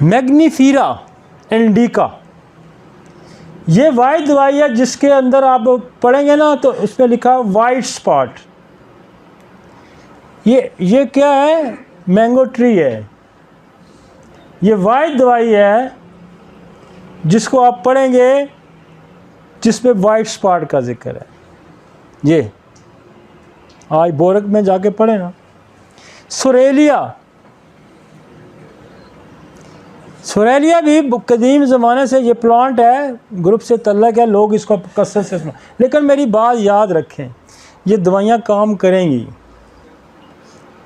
मैग्नीफीरा इंडिका, ये वाइट दवाई है जिसके अंदर आप पढ़ेंगे ना तो उसमें लिखा है वाइट स्पॉट। ये क्या है? मैंगो ट्री है। ये वाइट दवाई है जिसको आप पढ़ेंगे जिसमें वाइट स्पॉट का जिक्र है। ये आज बोरक में जाके पढ़े ना। सोरेलिया भी कदीम ज़माने से ये प्लांट है, ग्रुप से तल्लक है, लोग इसको कसरत से सुना। लेकिन मेरी बात याद रखें, ये दवाइयाँ काम करेंगी,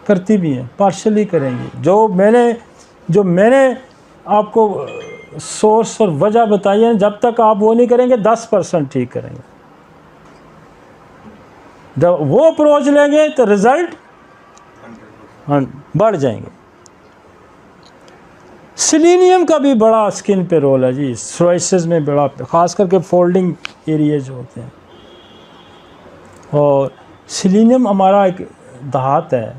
करती भी हैं, पार्शली करेंगी। जो मैंने आपको सोर्स और वजह बताइए, जब तक आप वो नहीं करेंगे 10% ठीक करेंगे। जब वो अप्रोच लेंगे तो रिजल्ट बढ़ जाएंगे। सेलेनियम का भी बड़ा स्किन पे रोल है जी, सोराइसिस में बड़ा, ख़ास करके फोल्डिंग एरियाज होते हैं। और सेलेनियम हमारा एक धात है।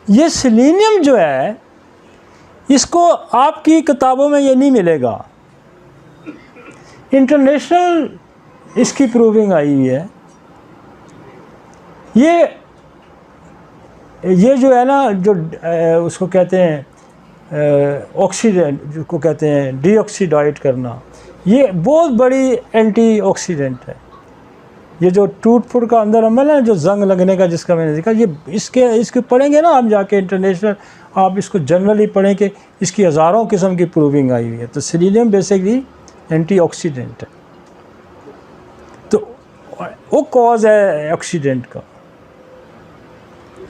ये सेलेनियम जो है, इसको आपकी किताबों में ये नहीं मिलेगा, इंटरनेशनल इसकी प्रूविंग आई हुई है। ये जो है ना, जो उसको कहते हैं ऑक्सीडेंट, जिसको कहते हैं डीऑक्सीडाइड करना, ये बहुत बड़ी एंटीऑक्सीडेंट है। ये जो टूट फूट का अंदर अमल है, जो जंग लगने का जिसका मैंने देखा, ये इसके पढ़ेंगे ना आप जाके इंटरनेशनल, आप इसको जनरली पढ़ें कि इसकी हज़ारों किस्म की प्रूविंग आई हुई है। तो सेलेनियम बेसिकली एंटीऑक्सीडेंट है, तो वो कॉज है ऑक्सीडेंट का,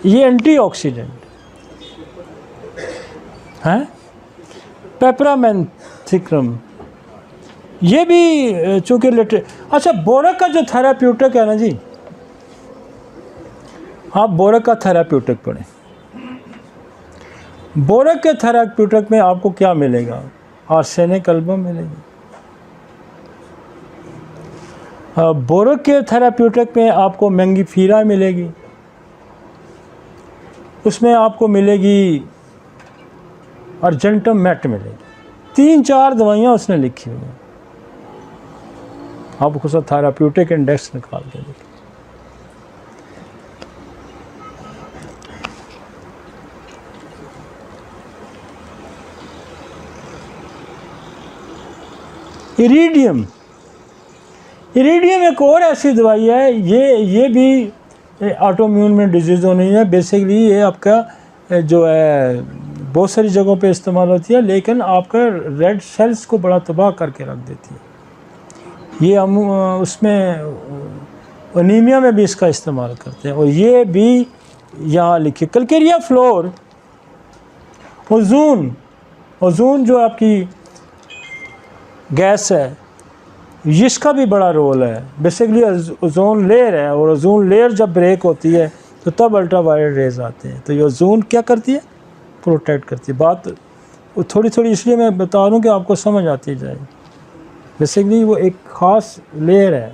ये एंटीऑक्सीडेंट है। पेपरामेंथिक्रम, ये भी चूँकि अच्छा, बोरक का जो थेराप्यूटिक है ना जी, आप बोरक का थेराप्यूटिक पढ़ें। बोरक के थेराप्यूटिक में आपको क्या मिलेगा? आर्सेनिक एल्बम मिलेगी। बोरक के थेराप्यूटिक में आपको मैंगीफीरा मिलेगी, उसमें आपको मिलेगी अर्जेंटम मेट मिलेगी। 3-4 दवाइयाँ उसने लिखी हुई हैं, आप उसका थेराप्यूटिक इंडेक्स निकाल के देखिए। इरिडियम, इरिडियम एक और ऐसी दवाई है, ये भी ऑटोइम्यून में डिजीज़ होनी है। बेसिकली ये आपका जो है बहुत सारी जगहों पे इस्तेमाल होती है, लेकिन आपका रेड सेल्स को बड़ा तबाह करके रख देती है। ये हम उसमें एनीमिया में भी इसका इस्तेमाल करते हैं। और ये भी यहाँ लिखिए, कल्केरिया फ्लोर, ओजोन जो आपकी गैस है, इसका भी बड़ा रोल है। बेसिकली ओजोन लेयर है, और ओजोन लेयर जब ब्रेक होती है तो तब अल्ट्रावायलेट रेज आते हैं। तो ये ओजोन क्या करती है? प्रोटेक्ट करती है। बात थोड़ी इसलिए मैं बता रहा हूँ कि आपको समझ आती जाएगी। बेसिकली वो एक ख़ास लेयर है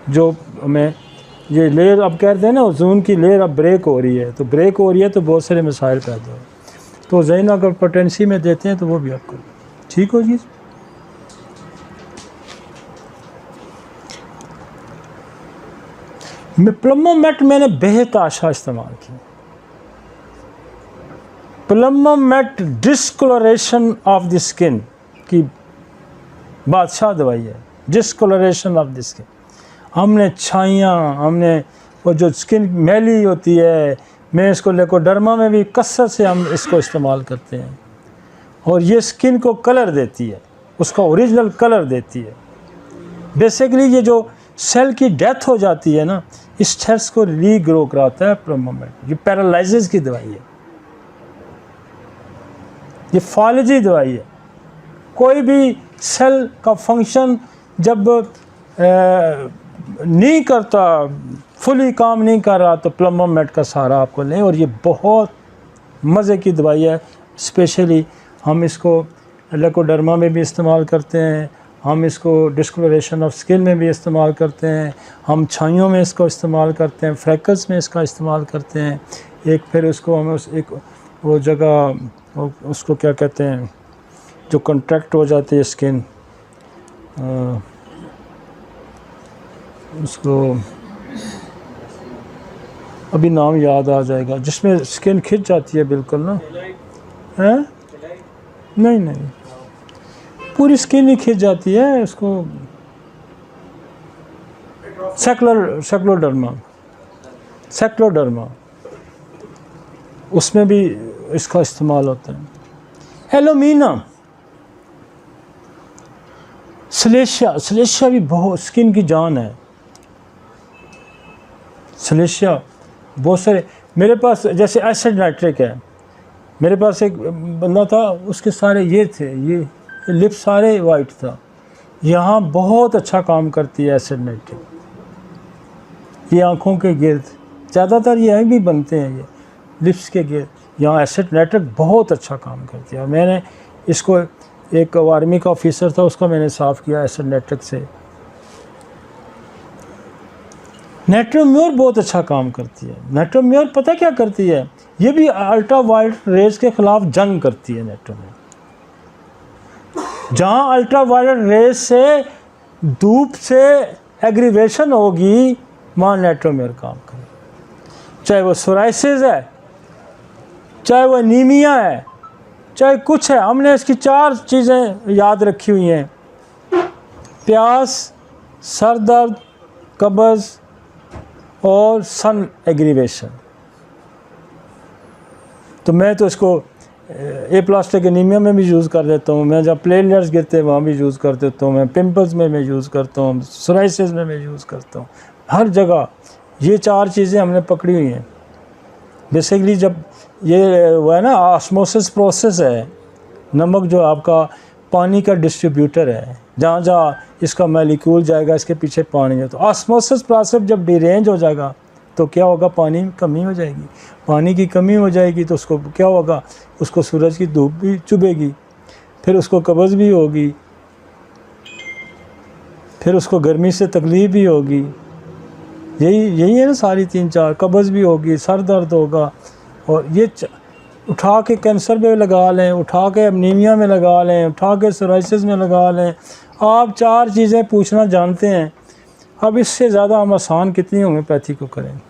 जो हमें, ये लेयर अब कहते हैं ना, ओजोन की लेयर अब ब्रेक हो रही है, तो ब्रेक हो रही है तो बहुत सारे मसाइल पैदा हो। तो जहन अगर पोटेंसी में देते हैं तो वो भी आपको ठीक हो जी। प्लम्बोमेट मैंने बेहताशा इस्तेमाल किया। प्लम्बोमेट डिस्कलरेशन ऑफ द स्किन की बादशाह दवाई है, डिस्कलरेशन ऑफ द स्किन। हमने छाइयाँ, हमने वो जो स्किन मैली होती है, मैं इसको लेकोडर्मा में भी कसरत से हम इसको इस्तेमाल करते हैं, और ये स्किन को कलर देती है, उसका ओरिजिनल कलर देती है। बेसिकली ये जो सेल की डेथ हो जाती है ना, इस सेल्स को रीग्रो कराता है प्लम्बोमेट। ये पैरालाइसिस की दवाई है, ये फालजी दवाई है। कोई भी सेल का फंक्शन जब नहीं करता, फुली काम नहीं कर रहा, तो प्लम्बोमेट का सहारा आपको लें। और ये बहुत मज़े की दवाई है। स्पेशली हम इसको लेकोडर्मा में भी इस्तेमाल करते हैं, हम इसको डिस्कलरेशन ऑफ स्किन में भी इस्तेमाल करते हैं, हम छाइयों में इसको इस्तेमाल करते हैं, फ्रैकल्स में इसका इस्तेमाल करते हैं। एक फिर उसको हम एक वो जगह, उसको क्या कहते हैं, जो कंट्रैक्ट हो जाती है स्किन, उसको अभी नाम याद आ जाएगा, जिसमें स्किन खिंच जाती है बिल्कुल ना, है? नहीं, पूरी स्किन ही खिंच जाती है, उसको सेक्लोडर्मा, उसमें भी इसका इस्तेमाल होता है। एलोमीना, सलेशिया भी बहुत स्किन की जान है। सलेशिया बहुत सारे मेरे पास, जैसे एसिड नाइट्रिक है, मेरे पास एक बंदा था, उसके सारे ये थे, ये लिप सारे वाइट था। यहाँ बहुत अच्छा काम करती है एसिड नाइट्रिक, ये आँखों के गिर्द, ज़्यादातर ये भी बनते हैं, ये लिप्स के गिर्द, यहाँ एसिड नाइट्रिक बहुत अच्छा काम करती है। मैंने इसको, एक आर्मी का ऑफिसर था, उसका मैंने साफ़ किया एसिड नाइट्रिक से। नाइट्रोम्योर बहुत अच्छा काम करती है। नाइट्रोम्योर पता क्या करती है, ये भी अल्ट्रा वायलेट रेज के ख़िलाफ़ जंग करती है। नाइट्रोम्योर जहाँ अल्ट्रा वायलेट रेज से, धूप से एग्रीवेशन होगी, वहाँ नाइट्रोम्योर काम करे। चाहे वो सोराइसिस है, चाहे वो एनीमिया है, चाहे कुछ है। हमने इसकी 4 चीज़ें याद रखी हुई हैं: प्यास, सर दर्द, कब्ज़ और सन एग्रीवेशन। तो मैं तो इसको एप्लास्टिक एनीमिया में भी यूज़ कर देता हूँ, मैं जब प्लेटलेट्स गिरते हैं वहाँ भी यूज़ कर देता हूँ, मैं पिंपल्स में मैं यूज़ करता हूँ, सोराइसिस में मैं यूज़ करता हूँ, हर जगह ये 4 चीज़ें हमने पकड़ी हुई हैं। बेसिकली जब ये वो है ना, ऑस्मोसिस प्रोसेस है, नमक जो आपका पानी का डिस्ट्रीब्यूटर है, जहाँ जहाँ इसका मॉलिक्यूल जाएगा इसके पीछे पानी है। तो ऑस्मोसिस प्रोसेस जब डिरेंज हो जाएगा तो क्या होगा, पानी की कमी हो जाएगी। पानी की कमी हो जाएगी तो उसको क्या होगा, उसको सूरज की धूप भी चुभेगी, फिर उसको कब्ज़ भी होगी, फिर उसको गर्मी से तकलीफ़ भी होगी। यही है ना, सारी 3-4, कब्ज़ भी होगी, सर दर्द होगा। और ये उठा के कैंसर में लगा लें, उठा के एनीमिया में लगा लें, उठा के सोराइसिस में लगा लें। आप 4 चीज़ें पूछना जानते हैं। अब इससे ज़्यादा हम आसान कितनी होम्योपैथी को करेंगे,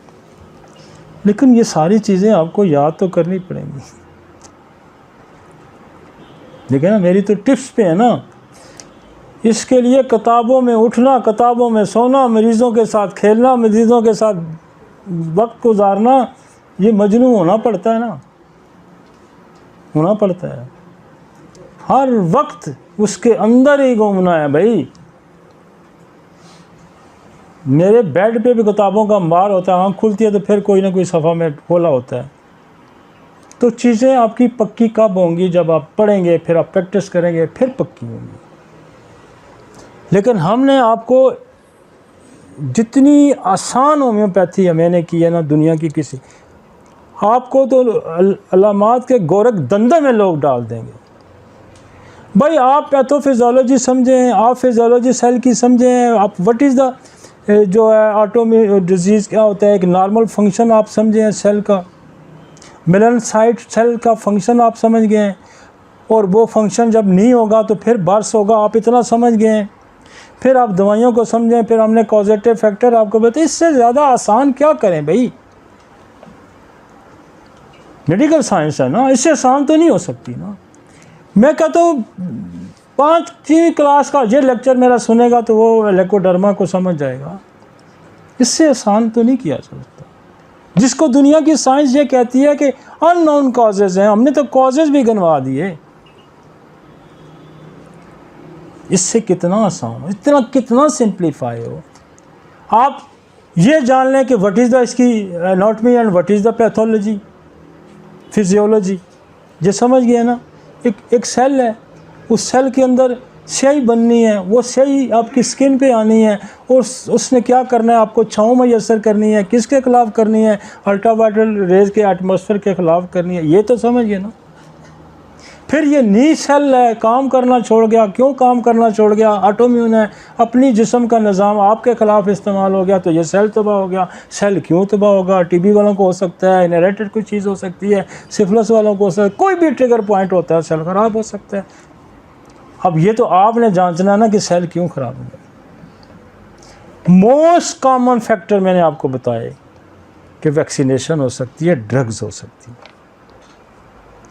लेकिन ये सारी चीज़ें आपको याद तो करनी पड़ेंगी। देखिए ना, मेरी तो टिप्स पे है ना। इसके लिए किताबों में उठना, किताबों में सोना, मरीज़ों के साथ खेलना, मरीज़ों के साथ वक्त गुजारना, ये मजनू होना पड़ता है ना, होना पड़ता है। हर वक्त उसके अंदर ही घूमना है भाई। मेरे बेड पे भी किताबों का अंबार होता है, आँख खुलती है तो फिर कोई ना कोई सफ़ा में खोला होता है। तो चीज़ें आपकी पक्की कब होंगी, जब आप पढ़ेंगे, फिर आप प्रैक्टिस करेंगे, फिर पक्की होंगी। लेकिन हमने आपको जितनी आसान होम्योपैथी मैंने की है ना दुनिया की किसी, आपको तो अलामात के गोरख धंधे में लोग डाल देंगे। भाई आप पैथोफिजियोलॉजी समझें, आप फिजियोलॉजी सेल की समझें, आप व्हाट इज़ द जो है ऑटोइम्यून डिजीज़ क्या होता है, एक नॉर्मल फंक्शन आप समझें सेल का, मेलानोसाइट सेल का फंक्शन आप समझ गए हैं, और वो फंक्शन जब नहीं होगा तो फिर बर्स होगा, आप इतना समझ गए हैं। फिर आप दवाइयों को समझें, फिर हमने कॉजेटिव फैक्टर आपको बताया। इससे ज़्यादा आसान क्या करें भाई, मेडिकल साइंस है ना, इससे आसान तो नहीं हो सकती ना। मैं कहता हूँ 5वीं क्लास का ये लेक्चर मेरा सुनेगा तो वो लेकोडर्मा को समझ जाएगा। इससे आसान तो नहीं किया जा सकता। जिसको दुनिया की साइंस ये कहती है कि अननोन कॉजेज़ हैं, हमने तो कॉजेज़ भी गिनवा दिए। इससे कितना आसान हो, इतना कितना सिंप्लीफाई हो। आप ये जान लें कि व्हाट इज़ द इसकी anatomy and what is the pathology, physiology, ये समझ गए ना। एक सेल है, उस सेल के अंदर स्याही बननी है, वो स्याही आपकी स्किन पे आनी है, और उसने क्या करना है, आपको छाँव में असर करनी है, किसके ख़िलाफ़ करनी है, अल्ट्रावायलेट रेज के एटमॉस्फेयर के ख़िलाफ़ करनी है। ये तो समझ गए ना। फिर ये नी सेल है, काम करना छोड़ गया। क्यों काम करना छोड़ गया? ऑटोइम्यून है, अपनी जिस्म का निज़ाम आपके ख़िलाफ़ इस्तेमाल हो गया तो ये सेल तबाह हो गया। सेल क्यों तबाह होगा? टीबी वालों को हो सकता है, इनहेरिटेड कोई चीज़ हो सकती है, सिफिलिस वालों को हो सकता है, कोई भी ट्रिगर पॉइंट होता है, सेल ख़राब हो सकता है। अब ये तो आपने जांचना ना कि सेल क्यों ख़राब हो गया। मोस्ट कॉमन फैक्टर मैंने आपको बताया कि वैक्सीनेशन हो सकती है, ड्रग्स हो सकती है।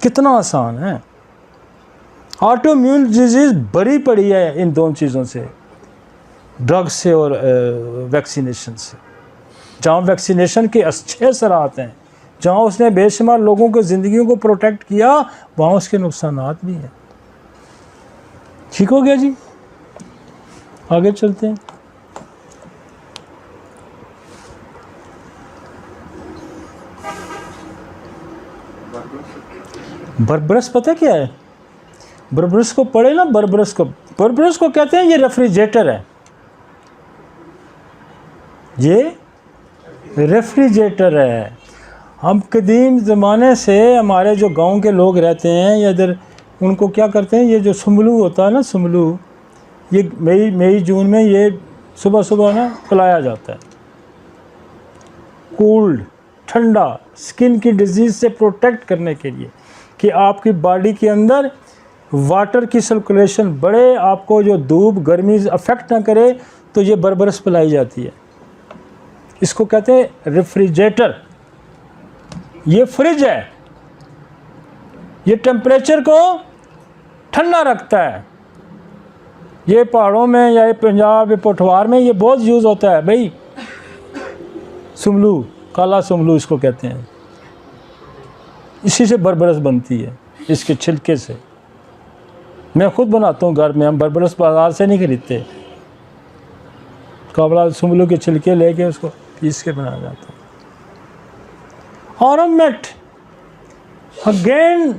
कितना आसान है। ऑटोइम्यून डिजीज़ बड़ी पड़ी है इन दोनों चीज़ों से, ड्रग्स से और वैक्सीनेशन से। जहाँ वैक्सीनेशन के अच्छे असरात हैं, जहाँ उसने बेशुमार लोगों की ज़िंदगियों को प्रोटेक्ट किया, वहाँ उसके नुकसानात भी हैं। ठीक हो गया जी, आगे चलते हैं। बरबरस पता क्या है? बरबरस को पढ़े ना, बरबरस को कहते हैं ये रेफ्रिजरेटर है, ये रेफ्रिजरेटर है। हम कदीम ज़माने से हमारे जो गांव के लोग रहते हैं या इधर, उनको क्या करते हैं, ये जो सुमलू होता है ना, सुमलू, ये मई जून में ये सुबह सुबह ना पिलाया जाता है। कूल्ड, ठंडा, स्किन की डिजीज़ से प्रोटेक्ट करने के लिए कि आपकी बॉडी के अंदर वाटर की सर्कुलेशन बढ़े, आपको जो धूप गर्मी अफेक्ट ना करे, तो ये बरबरस पिलाई जाती है। इसको कहते हैं रेफ्रिजरेटर। ये फ्रिज है, ये टेम्परेचर को ठंडा रखता है। ये पहाड़ों में या पंजाब या पोठवार में ये बहुत यूज़ होता है भाई। सुमलू, काला सुमलू इसको कहते हैं। इसी से बरबरस बनती है, इसके छिलके से। मैं खुद बनाता हूँ घर में, हम बरबरस बाज़ार से नहीं खरीदते। काबला सुमलू के छिलके लेके उसको पीस के बनाया जाता है। ऑरोमेट अगेन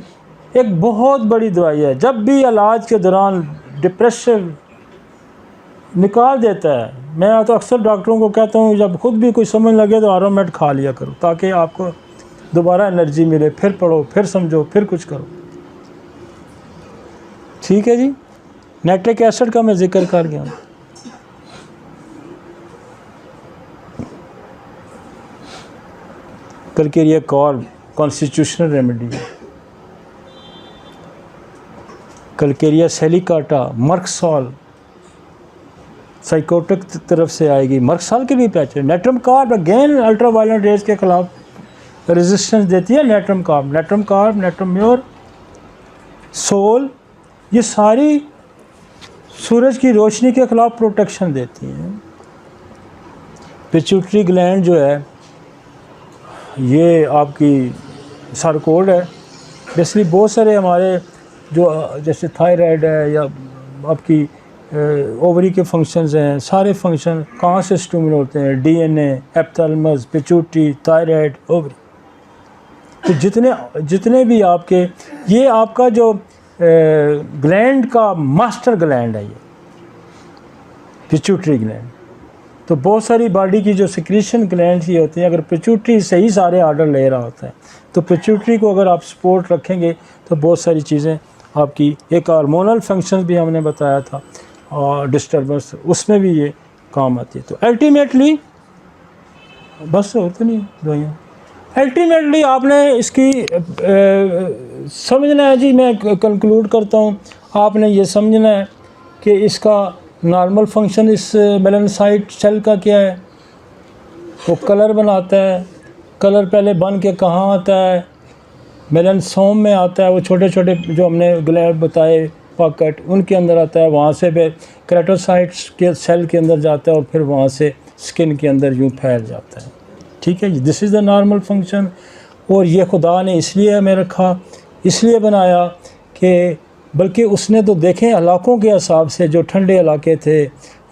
एक बहुत बड़ी दवाई है। जब भी इलाज के दौरान डिप्रेशन निकाल देता है। मैं तो अक्सर डॉक्टरों को कहता हूँ, जब खुद भी कोई समझ लगे तो ऑरोमेट खा लिया करो, ताकि आपको दोबारा एनर्जी मिले, फिर पढ़ो, फिर समझो, फिर कुछ करो। ठीक है जी। नाइट्रिक एसिड का मैं जिक्र कर गया हूँ। कलकेरिया कॉर्ब कॉन्स्टिट्यूशनल रेमेडी है। कलकेरिया सेलिकाटा, मर्कसॉल साइकोटिक तरफ से आएगी। मर्कसॉल के भी पैच है। Natrum carb again ultraviolet rays के खिलाफ रेजिस्टेंस देती है। Natrum carb, natrum mur, sol, ये सारी सूरज की रोशनी के खिलाफ प्रोटेक्शन देती हैं। पिट्यूटरी ग्लैंड जो है ये आपकी सार्कोड है। बेसिकली बहुत सारे हमारे जो जैसे थायराइड है या आपकी ओवरी के फंक्शंस हैं, सारे फंक्शन कहाँ से स्टिमुलेट होते हैं? DNA, epithalamus, pituitary, thyroid, ovary. तो जितने भी आपके, ये आपका जो ग्लैंड का मास्टर ग्लैंड है ये पिट्यूटरी ग्लैंड। तो बहुत सारी बॉडी की जो सिक्रीशन ग्लैंड्स ये होती हैं, अगर पिट्यूटरी सही सारे आर्डर ले रहा होता है तो पिट्यूटरी को अगर आप सपोर्ट रखेंगे तो बहुत सारी चीज़ें आपकी, एक हार्मोनल फंक्शन भी हमने बताया था और डिस्टर्बेंस, उसमें भी ये काम आती है। तो अल्टीमेटली बस होती नहीं दवाइयाँ। अल्टीमेटली आपने इसकी समझना है जी। मैं कंक्लूड करता हूँ, आपने ये समझना है कि इसका नॉर्मल फंक्शन इस मेलानोसाइट सेल का क्या है। वो कलर बनाता है। कलर पहले बन के कहाँ आता है? मेलानोसोम में आता है। वो छोटे छोटे जो हमने ग्लैंड बताए पॉकेट, उनके अंदर आता है। वहाँ से फिर केराटोसाइट्स के सेल के अंदर जाता है और फिर वहाँ से स्किन के अंदर यूँ फैल जाता है। ठीक है जी, this is the normal function. और ये खुदा ने इसलिए हमें रखा, इसलिए बनाया कि बल्कि उसने तो देखें इलाकों के हिसाब से, जो ठंडे इलाके थे,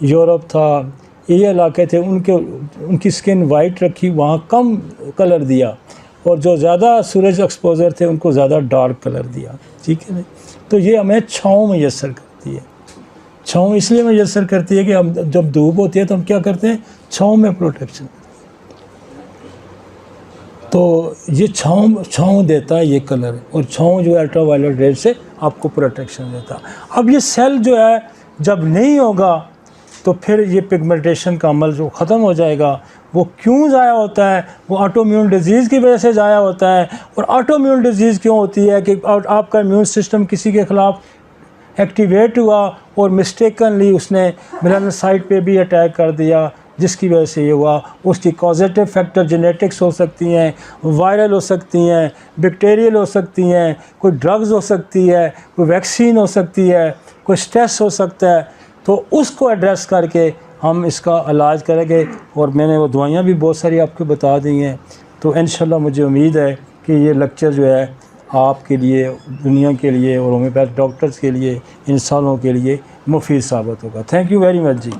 यूरोप था, ये इलाके थे, उनकी स्किन वाइट रखी, वहाँ कम कलर दिया, और जो ज़्यादा सूरज एक्सपोजर थे उनको ज़्यादा डार्क कलर दिया। ठीक है ना। तो ये हमें छाँव मैसर करती है। छाँव इसलिए मैसर करती है कि हम जब धूप होती है तो हम क्या करते हैं? छाँव में प्रोटेक्शन। तो ये छाँव देता है ये कलर, और छाँव जो है अल्ट्रावायलेट रेज से आपको प्रोटेक्शन देता है। अब ये सेल जो है जब नहीं होगा तो फिर ये पिगमेंटेशन का अमल जो ख़त्म हो जाएगा। वो क्यों ज़ाया होता है? वो ऑटोइम्यून डिजीज़ की वजह से ज़ाया होता है। और ऑटोइम्यून डिजीज़ क्यों होती है? कि आपका इम्यून सिस्टम किसी के ख़िलाफ़ एक्टिवेट हुआ और मिस्टेकनली उसने मेलानोसाइट पे भी अटैक कर दिया, जिसकी वजह से ये हुआ। उसकी कॉजेटिव फैक्टर जेनेटिक्स हो सकती हैं, वायरल हो सकती हैं, बैक्टीरियल हो सकती हैं, कोई ड्रग्स हो सकती है, कोई वैक्सीन हो सकती है, कोई स्ट्रेस हो सकता है। तो उसको एड्रेस करके हम इसका इलाज करेंगे। और मैंने वो दवाइयाँ भी बहुत सारी आपको बता दी हैं। तो इंशाल्लाह मुझे उम्मीद है कि ये लेक्चर जो है आपके लिए, दुनिया के लिए और होम्योपैथ डॉक्टर्स के लिए, इंसानों के लिए मुफीद साबित होगा। Thank you very much ji.